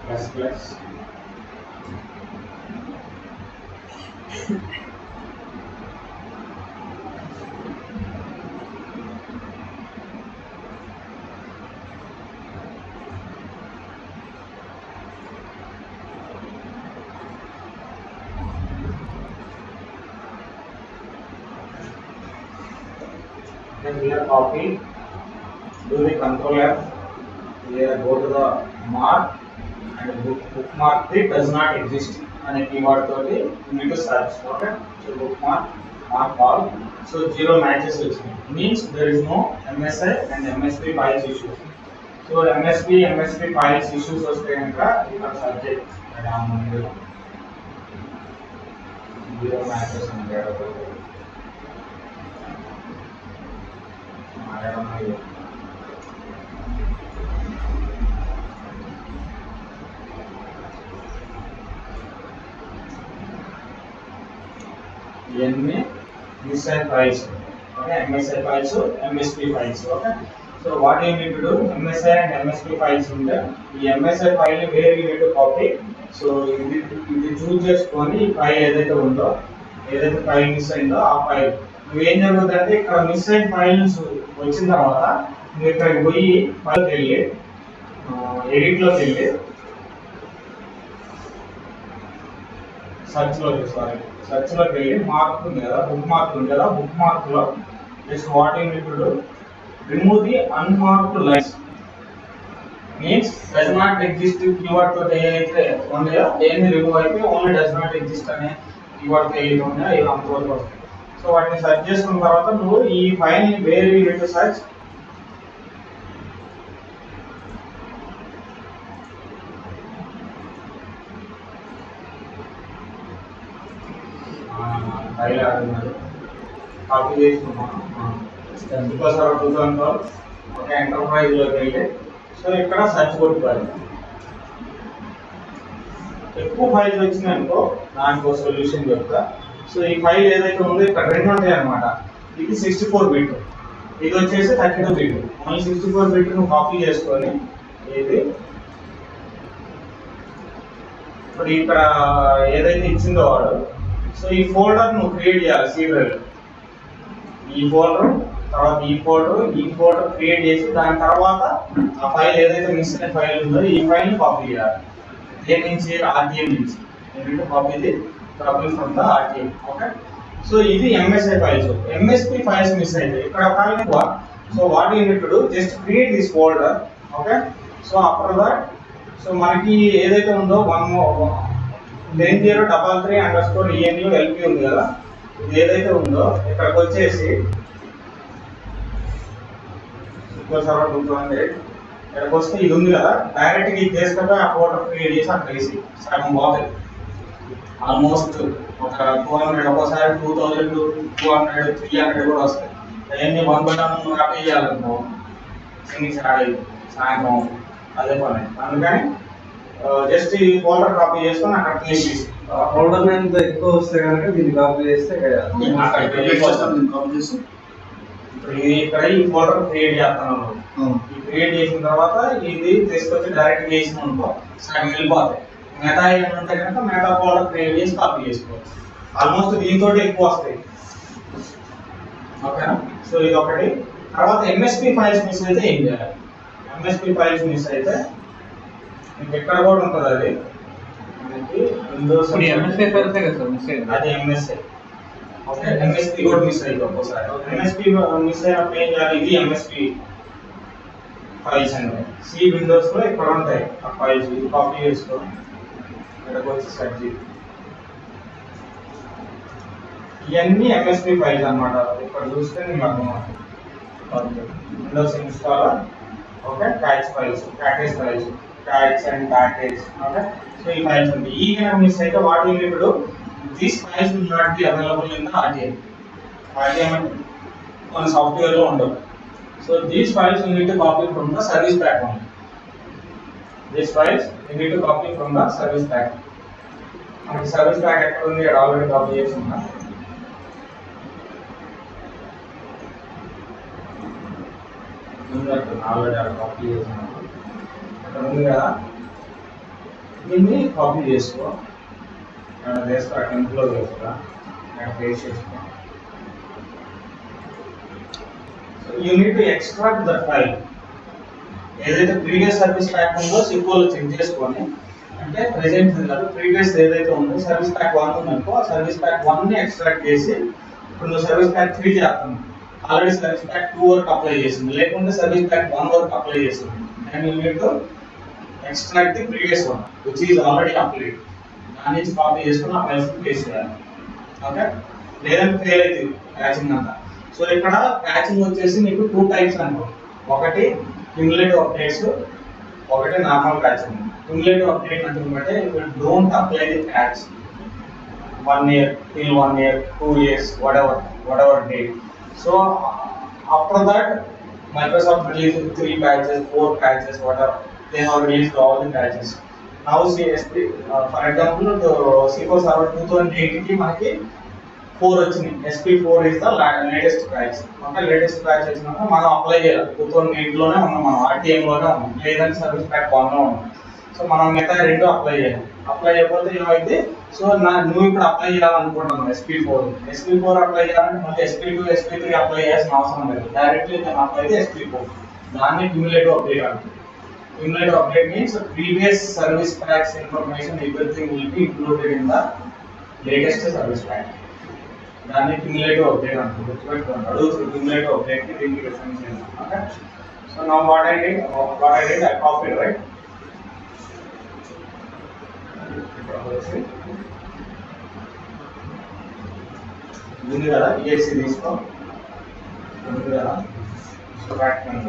++. here copy, do the control F, here go to the mark and bookmark it does not exist and a keyword to you need to search. Okay, so bookmark mark all, so 0 matches means there is no MSI and MSP files issues. So MSP files issues వస్తే కనుక ఇక్కడ సబ్జెక్ట్ జీరో మ్యాచెస్ ఉంటాయి. ఇవన్నీ MSI files, okay, MSI files, MSP files, okay. So what you need to do, MSI and MSP files ఉంటే ఈ MSI file where you need to copy. So ఇది చూస్ చేసుకొని ఈ ఫైల్ ఏదైతే ఉందో, ఏదైతే ఫైల్ మిస్ అయిందో ఆ ఫైల్ నువ్వేం జరుగుతుందంటే ఇక్కడ మిస్ అయిన ఫైల్స్ వచ్చిన తర్వాత నువ్వు ఇక్కడికి పోయి ఫైల్కి వెళ్ళి ఎడిట్లోకి వెళ్ళి సర్చ్లోకి వెళ్ళి మార్క్ ఉంది కదా, బుక్ మార్క్ ఉంది కదా, బుక్ మార్క్లో just what you need to do, remove the unmarked lines means does not exist keyword తో ఏదైతే ఉన్నాయో ఏమి రిమూవ్ అయిపోయి ఓన్లీ డస్ నాట్ ఎగ్జిస్ట్ అనే కీవర్డ్ తో ఏది ఉన్నాయో ఇవి అంతవరకు వస్తాయి. సో వాటిని సెర్చ్ చేసుకున్న తర్వాత నువ్వు ఈ ఫైల్ ని where you need to search, file ఆడుతున్నారు కాపీ చేసుకున్నాం ఇంకోసారి 2012 ఒక ఎంటర్ప్రైజ్ లోకి వెళ్ళి సో ఇక్కడ సెర్చ్ కొట్టుకోవాలి. ఎక్కువ ఫైల్స్ వచ్చినాయి అనుకో దానికి ఒక సొల్యూషన్ చెప్తా. సో ఈ ఫైల్ ఏదైతే ఉందో ఇక్కడ రెండు ఉంటాయి అనమాట. ఇది 64 బిట్, ఇది వచ్చేసి 32 బిట్. ఓన్లీ 64 బిట్ నువ్వు కాపీ చేసుకొని ఇది ఇప్పుడు ఇక్కడ ఏదైతే ఇచ్చిందో వాడు, సో ఈ ఫోల్డర్ నువ్వు క్రియేట్ చేయాలి. సీరియల్ ఈ ఫోల్డర్ తర్వాత ఈ ఫోల్డర్ క్రియేట్ చేసి దాని తర్వాత ఆ ఫైల్ ఏదైతే మిస్ అయిన ఫైల్ ఉందో ఈ ఫైల్ని కాపీ చేయాలి. దేని నుంచి? ఆర్టీఎం నుంచి. Copy from the RTM. Okay, so ఇది MSI files. MSP files miss అయితే ఇక్కడ ఫైల్ ఎక్కువ. So what you need to do, just create this folder. Okay, so after that so మనకి ఏదైతే ఉందో 10.33_ENULP ఉంది కదా, ఇది ఏదైతే ఉందో ఇక్కడికి వచ్చేసి సర్వర్ 200 ఇక్కడికి వస్తే ఇది ఉంది కదా, డైరెక్ట్గా ఇది చేసుకుంటే ఆ ఫోల్డర్ క్రియేట్ చేసి అక్కడ వేసి సగం పోతాయి. ఆల్మోస్ట్ ఒక 200, ఒక్కోసారి 2000, 200, 300 కూడా వస్తాయి. అవన్నీ 1 బటన్ కాపీ చేయాలనుకో సాయంత్రం అదే పని. అందుకని జస్ట్ ఈ ఫోల్డర్ కాపీ చేసుకొని అక్కడ ప్లేస్ చేసి ఫోల్డర్ నేమ్ ఎక్కువ వస్తే కనుక దీన్ని కాపీ చేస్తే ఇక్కడ ఈ ఫోల్డర్ క్రియేట్ చేస్తున్నాను. ఈ క్రియేట్ చేసిన తర్వాత ఇది తీసుకొచ్చి డైరెక్ట్ చేసిన అనుకో సగం వెళ్ళిపోతాయి. మిగతా ఏమంటే కనుక మిగతా ఫోల్డర్ క్రియేట్ చేసి కాపీ చేసుకోవచ్చు. ఆల్మోస్ట్ దీంతో ఎక్కువ వస్తాయి. ఓకేనా, సో ఇది ఒకటి. తర్వాత ఎంఎస్పి ఫైల్స్ మిస్ అయితే ఏం చేయాలి? ఎంఎస్పి ఫైల్స్ మిస్ అయితే మీకు ఎక్కడ కూడా ఉంటుంది అది మనకి విండోస్ ఎంఎస్ఐ ఫైల్స్ కదా సార్ మిస్ అయ్యింది. అది ఎంఎస్ఐ. ఓకే, ఎంఎస్పి కూడా మిస్ అయ్యింది ఒక్కోసారి. ఎంఎస్పి మిస్ అయినప్పుడు ఏం చేయాలి? ఇది ఎంఎస్పి ఫైల్స్ అండి. సి విండోస్ లో ఇక్కడ ఉంటాయి ఆ ఫైల్స్. ఇది కాపీ చేసుకొని ఇక్కడికి వచ్చి సెర్చ్. ఇవన్నీ ఎంఎస్పి ఫైల్స్ అన్నమాట. ఇక్కడ చూస్తే మీకు అర్థమవుతుంది. Windows installer, okay, package files, package and package. Okay, so ఈ ఫైల్స్ ఉంటాయి. ఈ కనుక మిస్ అయితే వాటి ఇప్పుడు these files will not be available in the RTM. RTM అంటే మన సాఫ్ట్వేర్ లో ఉండవు. So these files you need to copy from the service pack only. These files you need to copy from the service pack. మనకి సర్వీస్ ప్యాక్ ఎక్కడ ఉంది? ఇక్కడ ఆల్రెడీ కాపీ చేసి ఉన్నా. ఆల్రెడీ అక్కడ కాపీ చేసిన అక్కడ ఉంది కదా, దీన్ని కాపీ చేసుకో. వేసుకో, టెంపుల్లో వేసుకో, అక్కడ పేస్ట్ చేసుకో. So you need to extract that file. ఏదైతే ప్రీవియస్ సర్వీస్ ప్యాక్ ఉందో సిక్వల్ చెక్ చేసుకొని, అంటే ప్రెజెంట్ కాదు ప్రీవియస్ ఏదైతే ఉందో సర్వీస్ ప్యాక్ 1 ఉందనుకో, ఆ సర్వీస్ ప్యాక్ 1ని ఎక్స్ట్రాక్ట్ చేసి ఇప్పుడు నువ్వు సర్వీస్ ప్యాక్ 3 చేస్తున్నావు. ఆ ఆల్రెడీ సర్వీస్ ప్యాక్ 2 వరకు అప్లై చేసింది, లేకుంటే సర్వీస్ ప్యాక్ 1 వరకు అప్లై చేసింది, and you need to extract the previous one which is already complete. దాని నుంచి కాపీ చేసుకుని ఆ ఫైల్స్ పేస్ట్ చేయాలి. ఓకే, లేదంటే ఫెయిల్ అవుతుంది ప్యాచింగ్ అంతా. సో ఇక్కడ ప్యాచింగ్ వచ్చేసి నీకు 2 టైప్స్ అనుకో, ఒకటి క్యుములేటివ్ అప్డేట్స్, ఒకటి నార్మల్ ప్యాచింగ్. క్యుములేటివ్ అప్డేట్ అంటే you don't apply the patch 1 year till 1 year 2 years whatever date. So after that Microsoft released 3 patches 4 patches whatever they have released all the patches. Now CSP for example SQL Server 2008 ki manaki 4 వచ్చింది. SP4 is the latest patch. అంటే లేటెస్ట్ ప్యాచ్ వచ్చినాక మనం అప్లై చేయాలి. 2008 లోనే ఉన్నాం, మనం RTM లోనే ఉన్నాం, లేదంటే సర్వీస్ ప్యాక్ 1 లో ఉన్నాం. సో మనం మిగతా 2 అప్లై చేయాలి. అప్లై చేయకపోతే ఏమైతే, సో నువ్వు ఇప్పుడు అప్లై చేయాలనుకుంటున్నావు SP4 అప్లై చేయాలంటే మళ్ళీ SP2 SP3 అప్లై చేయాల్సిన అవసరం లేదు. డైరెక్ట్లీ నేను అప్లై అయితే SP4. దాన్ని క్యుములేటివ్ అప్డేట్ అంటారు. Cumulative update means previous service packs information everything will be included in the latest service pack. దాన్ని క్యుములేటివ్ అప్డేట్ అంటారు. గుర్తుపెట్టుకోండి, అడుగుతుంది క్యుములేటివ్ అప్డేట్ కి దీనికి డిఫరెన్స్ ఏంటి. Okay, so now what I did I copied right. ఉంది కదా EXE తీసుకో, ఉంది కదా సబ్ట్రాక్ట్ అని.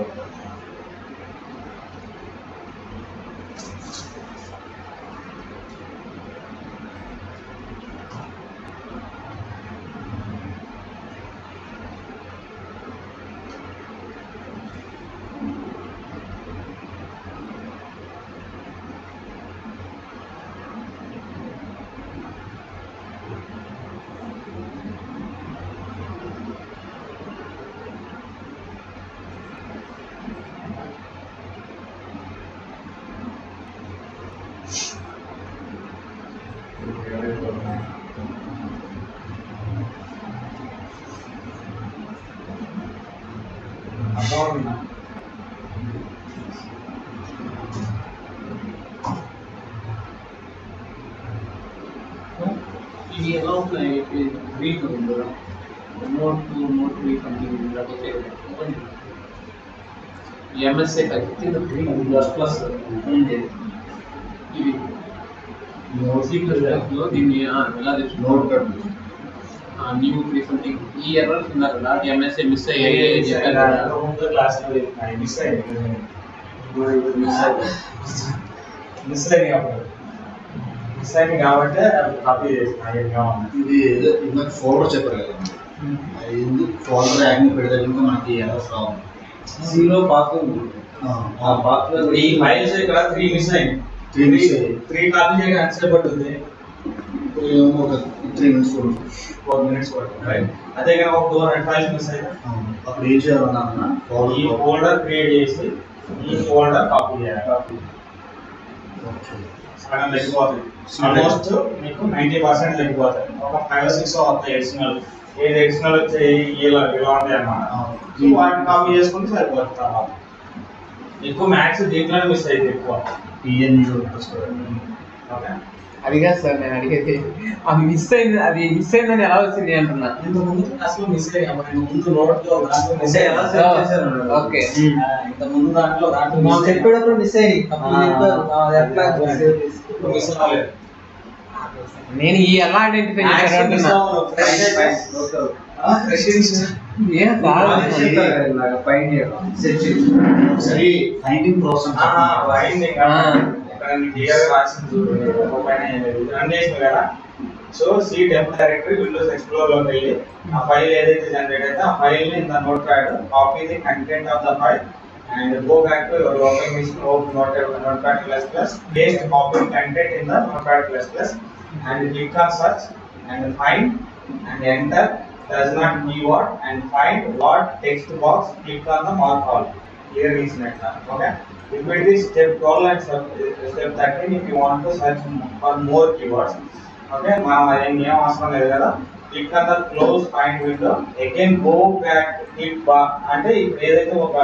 ఇది ఎలా ఉన్నాయి వీక్ ఉంది నోట్ 3 సంథింగ్ లేకపోతే ఎంఎస్ఏ కలిపి ప్లస్ ఉంది. ఇది లో దీన్ని ఎలా తెచ్చు నోట్ కట్ న్యూ 3 సంథింగ్ ఈ ఎర్రర్స్ ఉన్నారు కదా, ఎంఎస్ఏ మిస్ అయ్యాయి చెప్పారు. ముందు క్లాస్ లో మిస్ అయ్యింది కాబట్టి కాపీ చేసిన. ఇది ఇందాక ఫోల్డర్ చెప్పారు కదా, ఇది ఫోల్డర్ యాక్ని పెడితే కనుక మనకి ఎర్రర్స్ రావు. సిలో పాత్ ఉంది, ఆ పాత్ లో ఈ ఫైల్స్ ఇక్కడ 3 మిస్ అయింది. 3 కాపీ చేయడానికి ఎంత పడుతుంది? ఒక 3 minutes 4 minutes పడుతుంది. అదే కానీ ఒక 200 ఫైల్స్ మిస్ అయితే అప్పుడు ఏం చేయాలన్నా ఈ ఫోల్డర్ క్రియేట్ చేసి ఈ ఫోల్డర్ కాపీ చేయాలి. సగం తగ్గిపోతుంది, ఆల్మోస్ట్ మీకు 90% తగ్గిపోతాయి. ఒక 5-6 వస్తాయి ఎడిషనల్. ఏది ఎడిషనల్ వచ్చే ఇలా ఉంటాయి అన్నమాట. వాటిని కాపీ చేసుకుంటే సరిపోతుంది. తర్వాత ఎక్కువ మ్యాథ్స్ దీంట్లోనే మిస్ అయితే ఎక్కువ. ఓకే, అది కాదు సార్ నేను అడిగేది, అది మిస్ అయిందని ఎలా వచ్చింది అంటున్నా. ఇంతకుముందు క్లాస్లో మిస్ అయ్యాము. ముందు నోట్లో దాంట్లో మిస్ ఎలా అయ్యాము. సేవ్ చేశారు? ఓకే, ఇంతకుముందు దాంట్లో మాకు చెప్పేటప్పుడు మిస్ అయ్యి మిస్ అవ్వలేదు. నేను ఈ ఎలా ఐడెంటిఫై చేశాను అంటున్నా. ఏం కాదు ఫైండ్ సెట్ చేసి సరే ఫైండింగ్ ప్రాసెస్ కదా. So C temp directory Windows explore లోకి వెళ్ళి ఆ ఫైల్ ఏదైతే జనరేట్ అయితే ఆ ఫైల్ ని in the note pad copy the content of the file and go back to your local machine, open Notepad++, paste copy content in the Notepad++, and click on search and find and enter does not keyword and find what text box, click on the mark all. Here is next. Okay, repeat this step 12 and step 13 if you want to search for more keywords. Okay, మనం ఏం అవసరం లేదు కదా. click on the close find window, again go back, click అంటే ఇప్పుడు ఏదైతే ఒక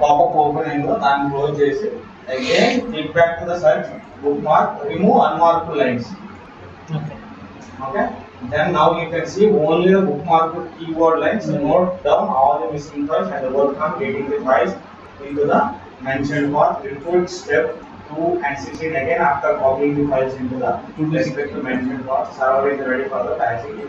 పాపప్ ఓపెన్ అయిందో దాన్ని క్లోజ్ చేసి again click back to the search, book mark, remove unmarked lines. Okay, then now you can see only the bookmarked keyboard lines. Note down all the missing files and work on getting the files into the mentioned path. Repeat step 2 and 16 again after copying the files into the respective mentioned path. Server is ready for the patching.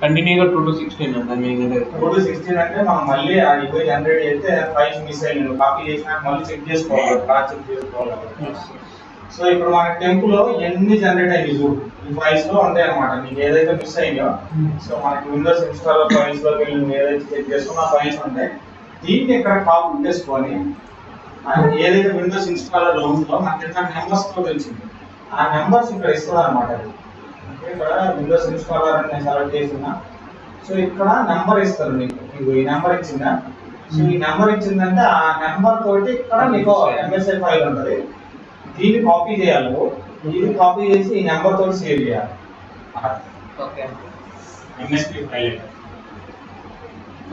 కంటిన్యూగా 2 to 16 అండి మీనింగ్ అనేది 2 to 16 అంటే మనం మళ్ళీ ఇవి జనరేట్ చేస్తే ఫైల్స్ మిస్ అయినాయి కాపీ చేసినా మళ్ళీ చెక్ చేసుకోవాలి క్రాస్ చెక్ చేసుకోవాలి. సో ఇప్పుడు మన టెంప్ లో ఎన్ని జనరేట్ అయ్యి చూడు ఈ ఫైల్స్ లో ఉంటాయి అన్నమాట. నీకు ఏదైతే మిస్ అయ్యో సో మనకి విండోస్ ఇన్స్టాలర్ ఫైల్స్ లో వెళ్ళి ఏదైతే చెక్ చేసుకున్న ఫైల్స్ ఉంటాయి దీన్ని ఇక్కడ కాపీ చేసుకొని ఏదైతే విండోస్ ఇన్స్టాలర్ లో ఉందో మనకి ఎంత నెంబర్స్ తో వచ్చింది ఆ నెంబర్స్ ఇక్కడ ఇస్తుంది అనమాట. ఇక్కడ విండోస్ ఇన్స్టాలర్ అని నేను సెలెక్ట్ చేస్తున్నా. సో ఇక్కడ నెంబర్ ఇస్తారు నీకు ఈ నెంబర్ ఇచ్చిందా. సో ఈ నెంబర్ ఇచ్చిందంటే ఆ నెంబర్ తోటి ఇక్కడ నీకు ఎంఎస్ఐ ఫైల్ ఉంటుంది. దీన్ని కాపీ చేయాలి. ఇది కాపీ చేసి ఈ నెంబర్ తోటి సేవ్ చేయాలి. ఓకే ఎంఎస్పి ఫైల్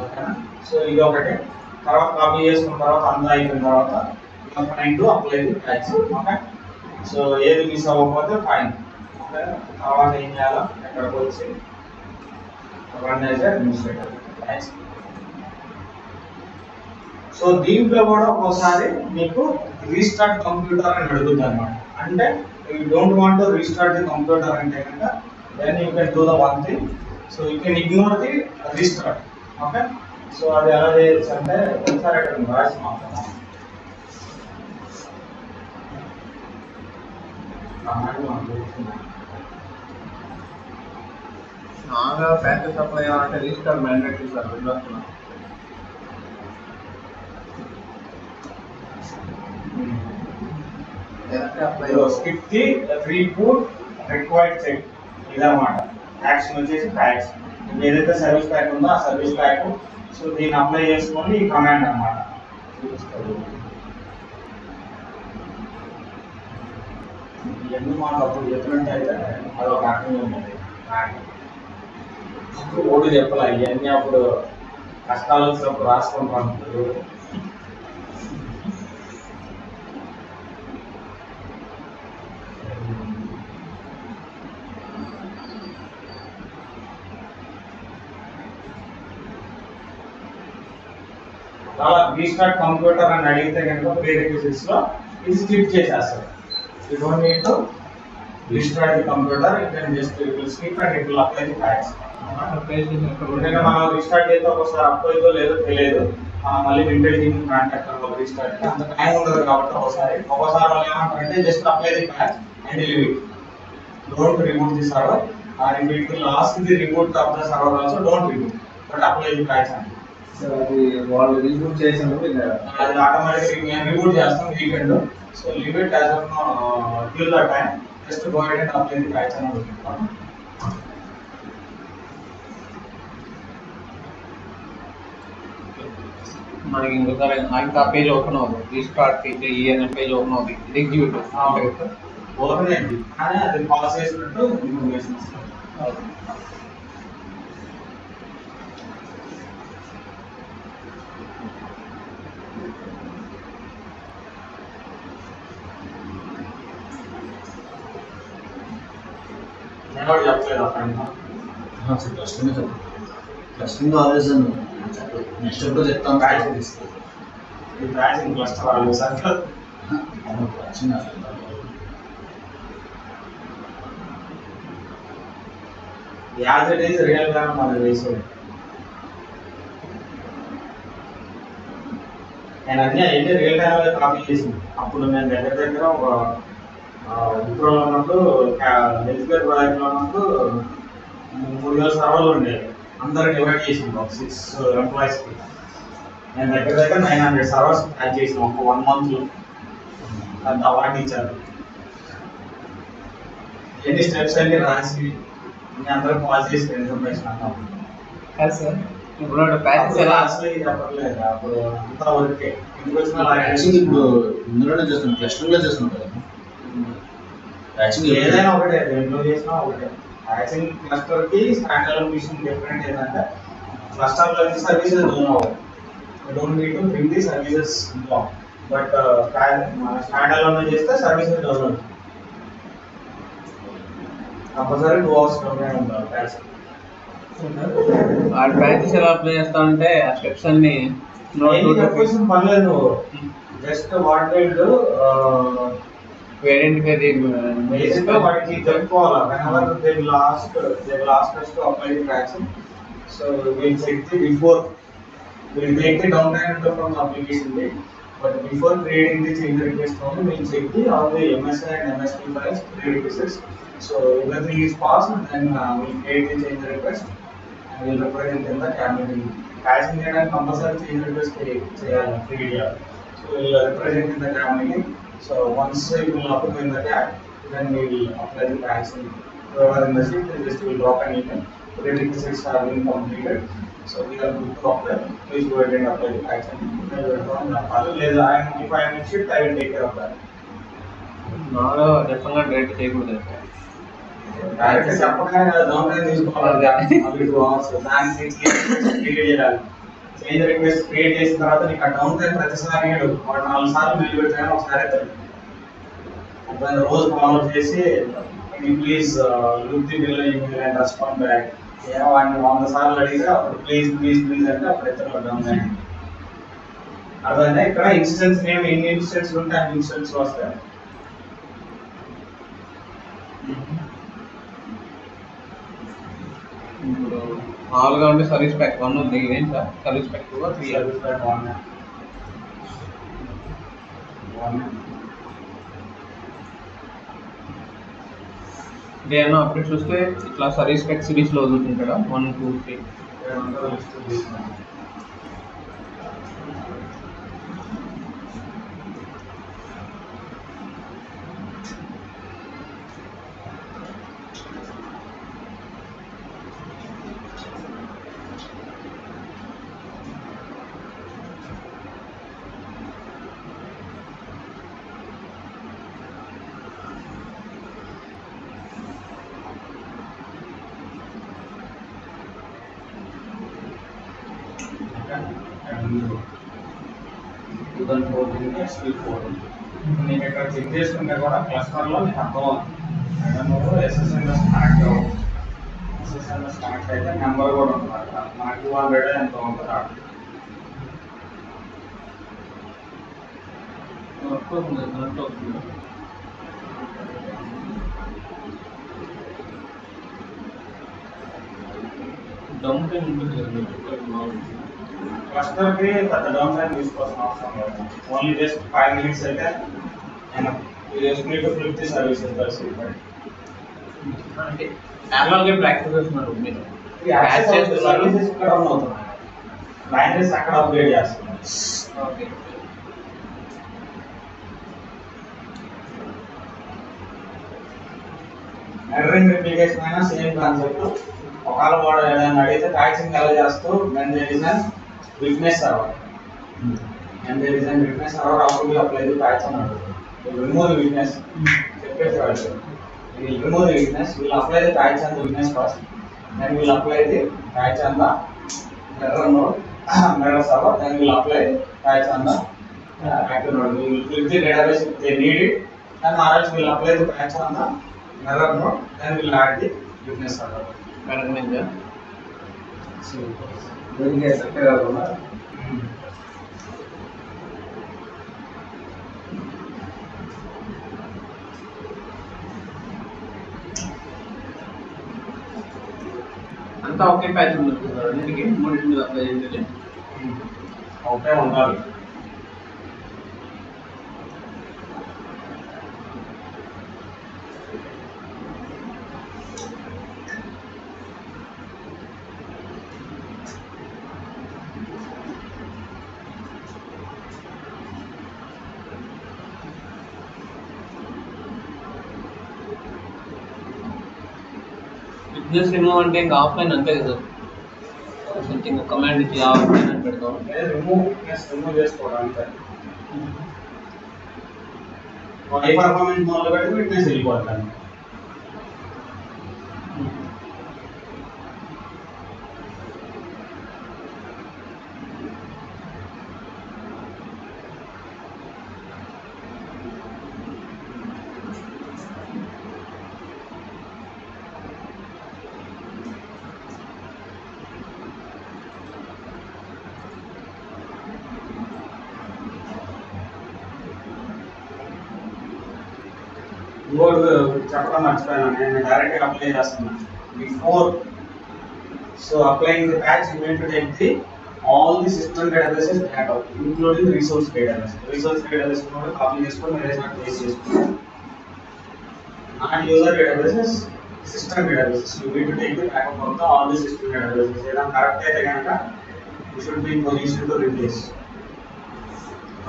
ఓకేనా. సో ఇది ఒకటి. తర్వాత కాపీ చేసుకున్న తర్వాత అంతా అయిపోయిన తర్వాత fine to apply the patch. Okay. So ఏది మిస్ అవ్వకపోతే ఫైన్. ఓకే. తర్వాత ఏం చేయాలి ఎక్కడికి వచ్చి run as administrator patch. So దీంట్లో కూడా ఒక్కోసారి మీకు రీస్టార్ట్ కంప్యూటర్ అని అడుగుతుంది అనమాట. అంటే you don't want to restart the computer అంటే కనుక then you can do the one thing. So you can ignore the restart. Okay. So అది ఎలా చేయొచ్చు అంటే ఒకసారి అక్కడ రాసి మాట్లాడదాం. నాగా ప్యాకేజ్ అప్లై అవ్వాలంటే రీస్టార్ట్ మ్యాండేటరీ సార్ విండోస్లో. Skip the reboot required check ఇదన్నమాట. యాక్షన్ వచ్చేసి ప్యాక్స్ ఏదైతే సర్వీస్ ప్యాక్ ఉందో ఆ సర్వీస్ ప్యాక్. సో దీన్ని అప్లై చేసుకొని ఈ కమాండ్ అన్నమాట. ఇవన్నీ మాకు అప్పుడు చెప్పినట్టు అయితే అదొక రకంగా ఉంటుంది. అప్పుడు ఓటు చెప్పాలి ఇవన్నీ అప్పుడు కష్టాలు వచ్చినప్పుడు రాసుకుంటాం. అలా రీస్టార్ట్ కంప్యూటర్ అని అడిగితే కనుక ప్రీరెక్విజిట్స్ లో ఇది స్కిప్ చేసేస్తారు. You don't need to restart the computer. You can just skip and it will apply the patch. ఎందుకంటే మనం రీస్టార్ట్ చేస్తే ఒకసారి అప్లైతో లేదో తెలియదు. మళ్ళీ వింటేజ్ టీమ్ కాంటాక్ట్ అవ్వాలి రీస్టార్ట్ అంత టైం ఉండదు కాబట్టి ఒకసారి వాళ్ళు ఏమంటారంటే just apply the patch and leave it. Don't remove the server or if it will ask the remove of the server also don't remove but apply the patch అండి. సో అది వాళ్ళు రీబూట్ చేసినప్పుడు అది ఆటోమేటిక్గా మేము రిమూవ్ చేస్తాం weekend. So leave it as of till the time just go ahead and apply the patch అని అనుకుంటాం. మనకి ఇంకోసారి ఇంకా పేజ్ ఓపెన్ అవుతుంది. Restart page ENM page open అవుతుంది. ఇది ఎగ్జిక్యూట్ ఓపెన్ అయింది కానీ అది పాస్ చేసినట్టు ఇన్ఫర్మేషన్ ఇస్తాం. నేను చెప్పలేదు అక్కడ క్లస్టరింగ్ ఆల్వేస్ నెక్స్ట్ ఎప్పుడు చెప్తాను. ప్యాచ్ తీసుకో ఈ ప్యాచ్ క్లస్టర్ ఆల్వేస్ అంటే యాజ్ ఇట్ ఈస్ రియల్ గా మనం వేసేది. నేను అన్నీ అయితే రియల్ టైంలో కాపీ చేసింది. అప్పుడు నేను దగ్గర ఒక విప్రోలో ఉన్నప్పుడు హెల్త్ కేర్ ప్రాజెక్ట్లో ఉన్నప్పుడు 3,000 సర్వర్లు ఉండేవి. అందరూ డివైడ్ చేసింది ఒక 6 ఎంప్లాయీస్కి. నేను దగ్గర 900 సర్వర్స్ ప్యాక్ చేసిన ఒక 1 monthలో. అంత అవార్డు ఇచ్చారు. ఎన్ని స్టెప్స్ అన్ని రాసి అందరూ పాస్ చేసి ఇన్ఫర్మేషన్ అంతా సార్. ఇప్పుడు ప్యాకేజ్ ఎలా అసలు చెప్పట్లేదు. అప్పుడు అంతా వర్కే ఇంటికి వచ్చిన యాక్చువల్లీ ఇప్పుడు ఇందులోనే చేస్తున్నాం, క్లస్టరింగ్లో చేస్తున్నాం కదా. ఏదైనా ఒకటే దేంట్లో చేసినా ఒకటే. యాక్చువల్లీ క్లస్టర్ కి స్టాండ్ అలోన్ మిషన్ డిఫరెంట్ ఏంటంటే క్లస్టర్ లో సర్వీసెస్ డౌన్ అవ్వవు. Don't need to bring the services down. But stand alone చేస్తే సర్వీసెస్ డౌన్ అవుతాయి. కంపల్సరీ 2 hours డౌన్ ఉండాలి ప్యాచ్. ఆ ప్యాచెస్ ఎలా అప్లై చేస్తామంటే ఆ స్టెప్స్ అన్ని చెప్పేసిన పర్లేదు నువ్వు just what do identify basic గా వాటికి చెప్పుకోవాలా whenever they will ask us to apply the patch, so we'll check the before we'll take the downtime into from the application date, but before creating the change request only we'll check the all the MSI and MSP files prerequisites. So everything is passed, then we'll create the change request and we'll represent in the cabinet. Patching చేయడానికి కంపల్సరీ చేంజ్ రిక్వెస్ట్ చేయాలి క్రియేట్ చేయాలి. So we'll represent in the cabinet. So once you will approve in the tab, then we will apply the patching. Whoever in the sheet, they just will drop an email. Prerequisites have been completed. So we are good to apply. Please go ahead and apply the patching. If I am in shift, I will take care of that. నాలో డెఫినెట్గా డైరెక్ట్ చేయకూడదు. డైరెక్ట్ చెప్పగానే డౌన్ టైం తీసుకోవాలి. అవి 2 hours దానికి క్రియేట్ చేయాలి. చేంజ్ రిక్వెస్ట్ క్రియేట్ చేసిన తర్వాత నీకు ఆ డౌన్ టైం ప్రతిసారి వాడు 4 సార్లు మెయిల్ పెట్టాను ఒకసారి ఎత్తాడు. దాన్ని రోజు ఫాలో చేసి please look the bill email and respond back. ఏమో వాడిని 100 సార్లు అడిగితే అప్పుడు ప్లీజ్ ప్లీజ్ ప్లీజ్ అంటే అప్పుడు ఎత్తాడు డౌన్ టైం. అర్థమైందా? ఇక్కడ ఇన్సిడెంట్స్ నేమ్ ఎన్ని ఇన్సిడెంట్స్ ఉంటే అన్ని ఇన్సిడెంట్స్ వస్తాయి. ఇప్పుడు మామూలుగా ఉంటే సర్వీస్ ప్యాక్ 1 ఉంది. ఏంటి sir service pack 2 3 service pack 1 ఏమన్నా అప్డేట్స్ వస్తే ఇట్లా సర్వీస్ ప్యాక్ సిరీస్లో వదులుతుంటాడా 1 2 3 నీకు ఇక్కడ చెక్ చేసుకుంటే కూడా క్లస్టర్లో నీకు అర్థమవుతుంది. ఎస్ఎస్ఎంఎస్ కనెక్ట్ అవ్వదు. ఎస్ఎస్ఎంఎస్ కనెక్ట్ అయితే నెంబర్ కూడా ఉంటుంది అక్కడ. మనకి 200 ఎంతో ఉంటుంది అక్కడ. డౌన్ టైం ఉంటుంది కదా క్లస్టర్కి పెద్ద డౌన్ టైం తీసుకోవాల్సిన అవసరం లేదు. ఓన్లీ జస్ట్ 5 minutes అయితే just need to flip the services that's it. అంటే నార్మల్గా ప్రాక్టీస్ చేస్తున్నారు మీరు యాక్సెస్ చేస్తున్నారు సర్వీసెస్ ఇక్కడ రన్ అవుతున్నాయి. లైనరీస్ అక్కడ అప్గ్రేడ్ చేస్తున్నారు. ఓకే ఎర్రింగ్ రిప్లికేషన్ అయినా సేమ్ కాన్సెప్ట్. ఒకవేళ వాడు ఏదైనా అడిగితే ప్యాచింగ్ ఎలా చేస్తూ when there is an weakness server and there is an weakness server how to apply the patch అన్నాడు. remove the weakness చెప్పేసి వాడు we'll remove the weakness, we'll apply the patch on the weakness first, then we'll apply the patch on the error node mirror server, then we'll apply patch on the active node. We will click the database if they need it, and or else we'll apply the patch on the mirror node, then we'll add the weakness server. అర్థమైందా? దీనికి సెట్ కాకుండా అంతా ఒకే ప్యాచ్ ఉంటుంది సార్. అన్నిటికీ మూడింటి మీద అప్లై చేసేది ఒకే ఉండాలి. బిజినెస్ రిమూవ్ అంటే ఇంకా ఆఫ్లైన్ అంతే కదా సంథింగ్ కమాండ్ ఇచ్చి ఆఫ్లైన్ అని పెడతాం. రిమూవ్ చేసుకోవడం అంతే. హై పర్ఫార్మెన్స్ మోడ్లో పెడితే ఫిట్నెస్ వెళ్ళిపోతాను. ఇంకోటి చెప్పడం మర్చిపోయాను, నేను డైరెక్ట్గా అప్లై చేస్తున్నాను before. So applying the patch you need to take the all the system databases backup including resource database. Resource database కూడా కాపీ చేసుకొని వేరే నాకు పేస్ట్ చేసుకున్నాను. Not user databases, system databases you need to take the backup of the all the system databases. ఏదైనా కరెక్ట్ అయితే కనుక you should be in position to replace.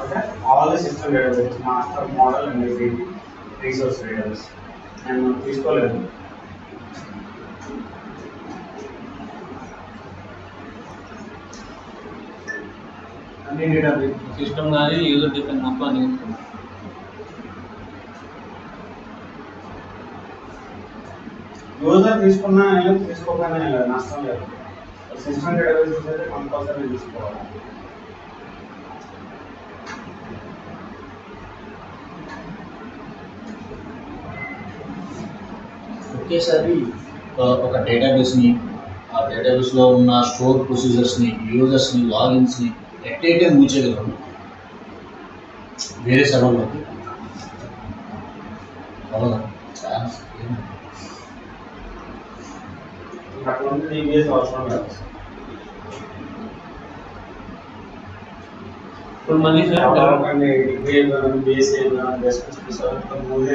Okay, all the system databases master model and resource database నేను తీసుకోలేదు. అన్ని డేటాబేస్ సిస్టమ్ కానీ యూజర్ డిఫరెంట్ మొత్తం అన్ని తీసుకున్నాం. యూజర్ తీసుకున్నా లేదు, తీసుకోకపోయినా లేదు, నష్టం లేదు. సిస్టమ్ డేటాబేసెస్ అయితే కంపల్సరీ తీసుకోవాలి. ఒకేసారి ఒక డేటాబేస్ని, ఆ డేటాబేస్లో ఉన్న స్టోర్ ప్రొసీజర్స్ని, యూజర్స్ని, లాగిన్స్ని ఎట్లయితే మూవ్ చేయగలము వేరే సర్వర్లోకి అవునా ఛాన్స్ అటువంటి DBS అవసరం లేదు. ఇప్పుడు మళ్ళీ బేస్ మూవీ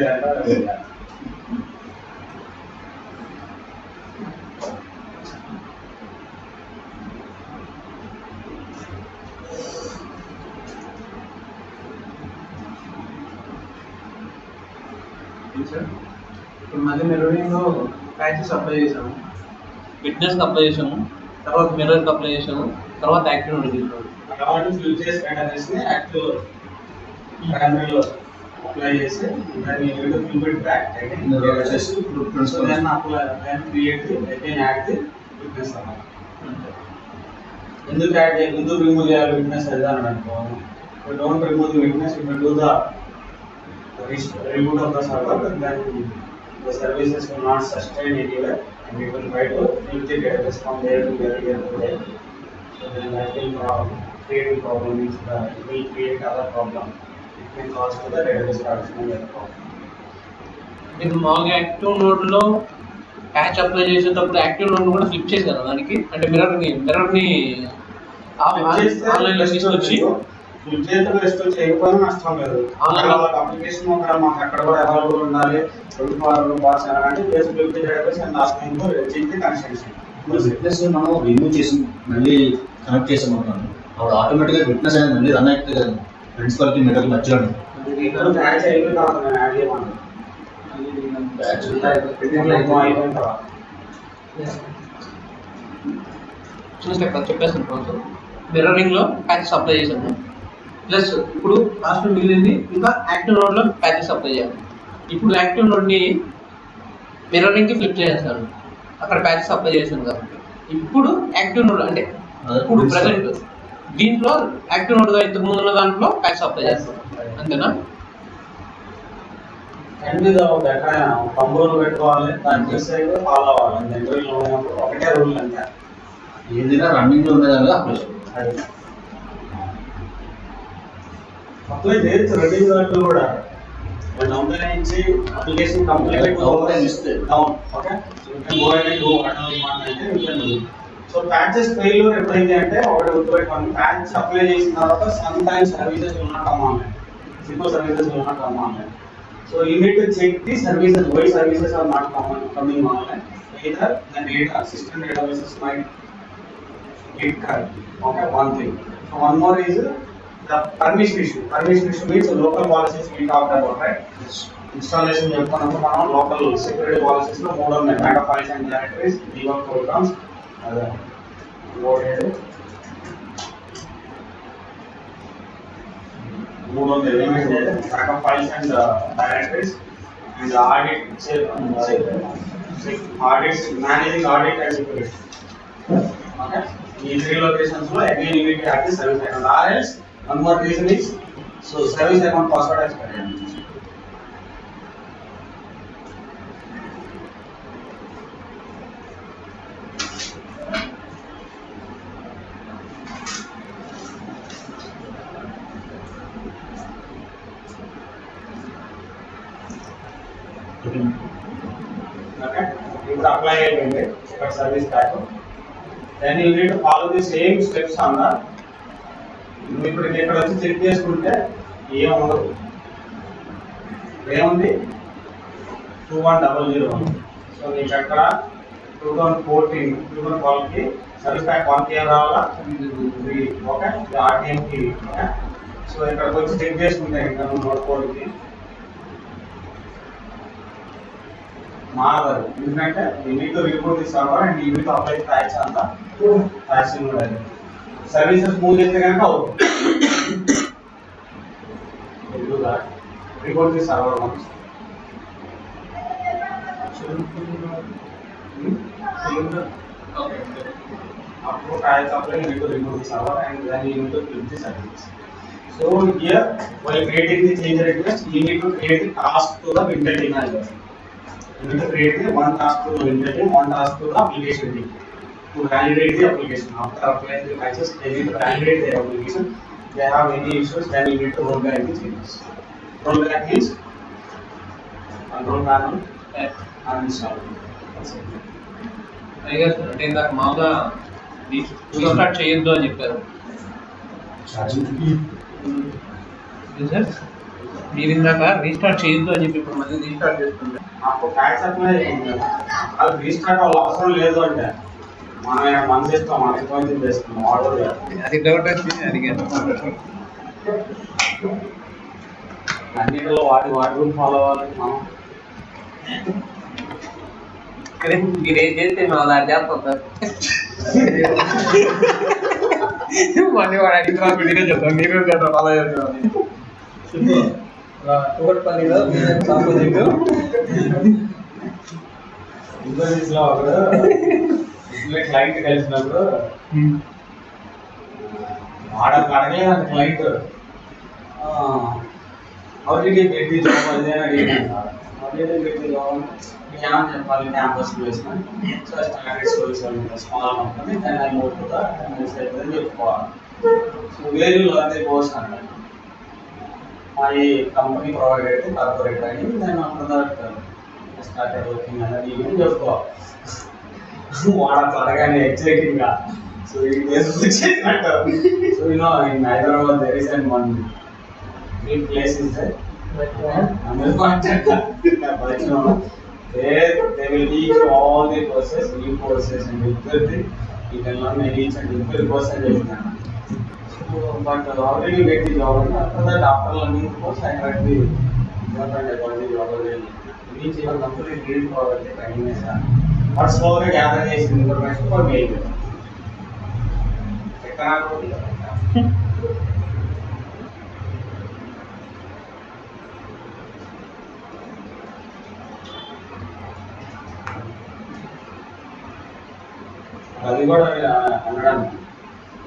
ఇప్పుడు మళ్ళీ మెలోడీలో ప్యాచెస్ అప్లై చేసాము, ఫిట్నెస్కి అప్లై చేసాము, తర్వాత మిర్రర్కి అప్లై చేసాము, తర్వాత యాక్టివ్ నోడ్ చేసాము. అలాంటి ఫ్యూచర్స్ డేటాబేస్ని యాక్టివ్ ప్రైమరీలో అప్లై చేసి దాన్ని fill it back so then apply then create then add the fitness అన్నమాట. ఎందుకు యాడ్ చేయాలి, ఎందుకు రిమూవ్ చేయాలి ఫిట్నెస్ అది అని అనుకో, don't remove the fitness, if you do the reboot of the server, then the services will not sustain anywhere and it will try to flip the database from there to there to there. So then that will create problems, it will create other problem. It may cause to the database partition and problem. మీరు మామూలుగా యాక్టివ్ నోడ్లో ప్యాచ్ అప్లై చేసేటప్పుడు యాక్టివ్ నోడ్ కూడా ఫ్లిప్ చేశారు దానికి, అంటే మిర్రర్ని ఆన్లైన్లో తీసుకొచ్చి చేతిలో ఇష్టం చేయకపోయినా నష్టం లేదు. అప్లికేషన్ మాకు అక్కడ కూడా అవైలబుల్ ఉండాలి 24 అంటే Facebook database and last time చేసి కనెక్షన్ ఫిట్నెస్ని మనం రిమూవ్ చేసి మళ్ళీ కనెక్ట్ చేసాం అనుకోండి, అప్పుడు ఆటోమేటిక్గా ఫిట్నెస్ అనేది మళ్ళీ రన్ అవుతుంది కదా ప్రిన్సిపల్కి మెటర్కి మధ్యలో. ఇప్పుడు ప్యాచ్ అయిపోయిన తర్వాత నేను యాడ్ చేయమన్నాను అయిపోయిన తర్వాత చూస్తే చెప్పేస్తాను కొంచెం. మిర్రరింగ్లో ప్యాచెస్ అప్లై చేశాను, ప్లస్ ఇప్పుడు లాస్ట్ మిగిలింది ఇంకా యాక్టివ్ నోడ్లో ప్యాచెస్ అప్లై చేయాలి. ఇప్పుడు యాక్టివ్ నోడ్ని మిర్రరింగ్కి ఫ్లిప్ చేసేస్తాను, అక్కడ ప్యాచెస్ అప్లై చేశాను కాబట్టి ఇప్పుడు యాక్టివ్ నోడ్ అంటే ఇప్పుడు ప్రజెంట్ దీంట్లో యాక్టివ్ నోడ్గా ఇంతకు ముందు ఉన్న దాంట్లో ప్యాచెస్ అప్లై చేస్తాను, అంతేనా? ఎక్కడైనా కంట్రోల్ పెట్టుకోవాలి, దాని చేస్తే ఫాలో అవ్వాలి. ఒకటే రూల్ అంతే, ఏదైనా రన్నింగ్లో ఉండేదాన్ని అప్లై చేయాలి. అప్లై చేయొచ్చు రన్నింగ్ దాంట్లో కూడా. డౌన్ నుంచి application complete down okay. So patches failure ఎప్పుడైతే అంటే ఒకటి గుర్తుపెట్టుకోండి, ప్యాచ్ అప్లై చేసిన తర్వాత sometimes services will not come online, simple services will not come online. So you need to check the services, why services are not coming online. Either the data system databases might get corrupt. Okay, one thing. So one more is the permission issue. Permission issue means local policies we talked about, right? Installation చెప్పుకున్నప్పుడు మనం local security policies లో మూడు ఉన్నాయి, backup files and directories, debug programs, మూడు ఉన్నాయి, ఏమైతే backup files and directories and audit, managing audit and security. Okay, these three locations lo again you need to have the service account, or else one more reason is so service account password expired. Okay ఇప్పుడు అప్లై అయిపోయింది ఇక్కడ service pack then you need to follow the same steps on the ఇప్పుడు ఇక్కడ వచ్చి చెక్ చేసుకుంటే ఏం ఉండదు ఏముంది 2100 సో నీకు అక్కడ 2012కి సర్వీస్ ప్యాక్ 1 ఏం రావాలా 3 ఓకే ఆర్టీఎంకి ఓకే సో ఇక్కడికి వచ్చి చెక్ చేసుకుంటే ఇంకా నువ్వు నోట్ కోడ్కి మారదు ఎందుకంటే you need to report the server and you need to apply patch అంత ప్యాచింగ్ కూడా సర్వీసెస్ మూవ్ చేస్తే కనుక అవుతుంది రిపోర్ట్ ది సర్వర్ వన్స్ आपको try to apply, you need to remove the server and then you need to click the service. So here, while creating the change request, you need to create the task to the Wintel team as well. You need to create the one task to the Wintel team, one task to the application team to validate the application. After applying the patches, they need to validate their application. If they have any issues, then you need to roll back the changes. Roll back means control panel uninstall. That's it. పైగా అంటే ఇందాక మామూలుగా రీస్టార్ట్ చేయొద్దు అని చెప్పారు సార్ మీరు ఇందాక రీస్టార్ట్ చేయొద్దు అని చెప్పి ఇప్పుడు మళ్ళీ రీస్టార్ట్ చేస్తుంటే आपको पैच अप्लाई అది రీస్టార్ట్ అవ్వాలి అవసరం లేదు అంటే మనం మన చేస్తాం మనకి కొంచెం చేస్తాం ఆర్డర్ అది డౌట్ వచ్చి అడిగాను అన్నిటిలో వాటి రూల్ ఫాలో అవ్వాలి మనం మీరు ఏం చేస్తే మేము అలా చేస్తాం మళ్ళీ వాడు అడిగిన మీరే చెప్తాం మీరు చేస్తాం అలా చేస్తాం కూకట్పల్లిలో ఆపోజిట్ ఇంటర్వ్యూస్ లో ఒకడు క్లయింట్ కలిసినప్పుడు అడగలేదు క్లయింట్ ఆల్రెడీ పెట్టి జాబ్ అదేనా ఆల్రెడీ పెట్టి జాబ్ ఏమని చెప్పాలి campus placement so standard solution small company దాన్ని ఐ మూవ్ టు ద అని చెప్పుకోవాలి so where you learn the course అంటే my company provided the corporate training, then after that I started working as an event చెప్పుకోవాలి వాడు త్వరగానే ఎక్సైటింగ్గా సో ఈ డేస్ వచ్చేసినట్టు so you know in Hyderabad there is and one big place is there. They will teach you all the courses, new courses and everything. You can learn each and every course and everything. So, but already get the job and after that, after learning the course, I got the job and I got the job again. Each even complete read for the training is done. But slowly gather this information for me. అది కూడా అనడానికి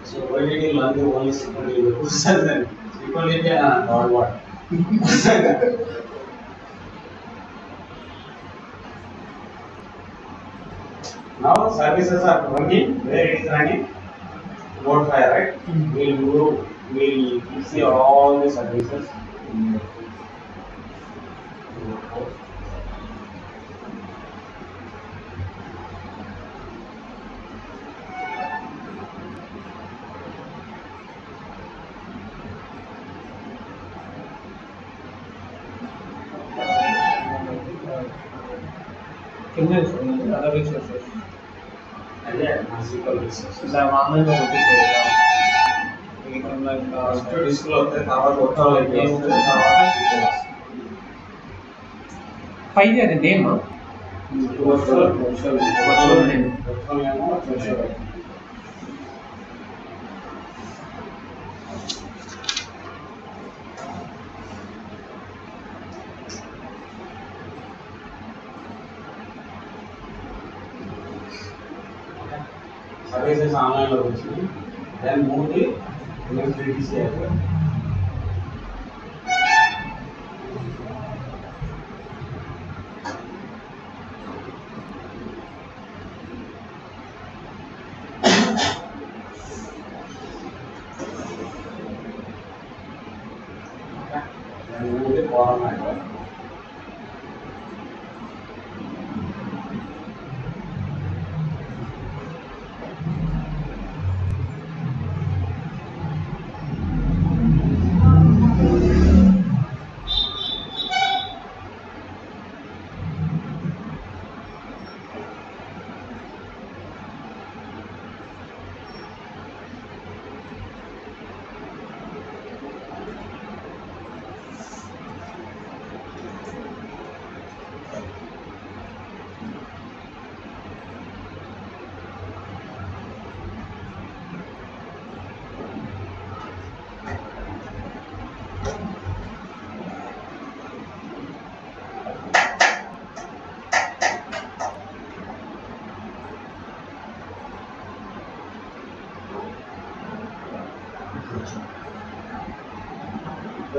సో వైడికి లంగ్ ఓన్లీ సింపుల్ కూర్చొని సింపుల్ అయితే God what now services are running where it is running node fire right we'll see all the services other resources. అదే SQL resources ఇలా మామూలుగా కొట్టేసేదా ఫస్ట్ డిస్క్ లో వస్తే తర్వాత కొట్టాలి ఏముంటుంది తర్వాత SQL పైది అది name virtual name services online లో వచ్చింది then move the MFTTC as well. Then move the forum as well.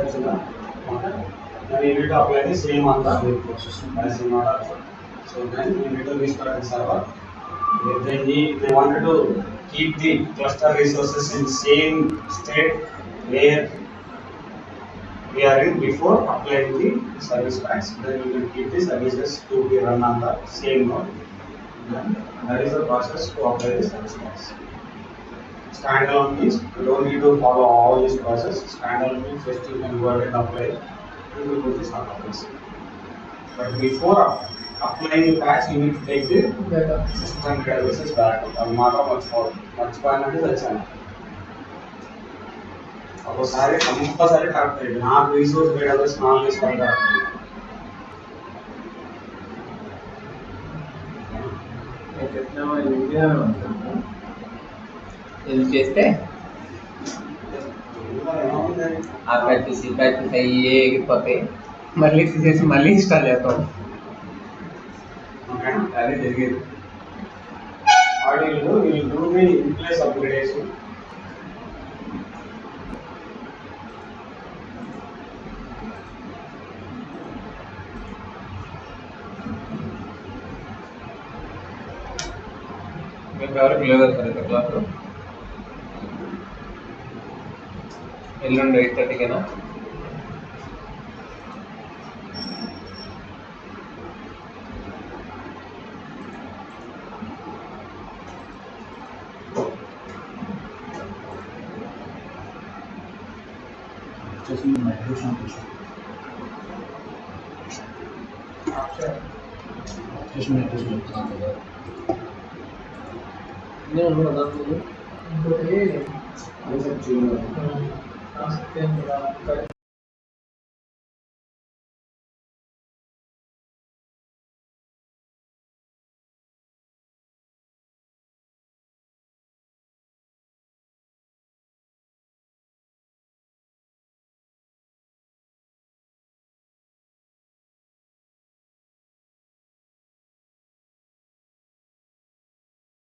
వచ్చిందా? Okay. Then you need to apply the same on the web process as in order also. So then you need to restore the server. If they wanted to keep the cluster resources in same state where we are in before applying the service packs, then we will keep the services to be run on the same node. Then that is the process to apply the service packs. Standalone means you don't need to follow all this process. Standalone means just you can go ahead and apply it. You will put this on office. But before applying the patch, you need to take the Data. system databases backup. అది మాత్రం మర్చిపోయినట్టు తెచ్చాను. ఒకసారి కంపల్సరీ కరెక్ట్ అయ్యింది. నాకు రిసోర్స్ డేటాబేస్ నాలెడ్జ్ కరెక్ట్. ఇది చేస్తే ఆ ప్రాక్టీస్ అయ్యి ఎగిరిపోతాయి, మళ్ళీ తీసేసి మళ్ళీ ఇన్స్టాల్ చేస్తాం. ఓకేనా? అదే జరిగేది. What you will do the in-place upgradation. మీకు ఎవరికి లేదు సార్ ఇక్కడ క్లాస్? ఎల్లుండి 8:30కేనా? వచ్చేసి మైగ్రేషన్ చెప్తున్నాను కదా. ఇంకోటి అది సార్ చూడాలి. ఆసక్తి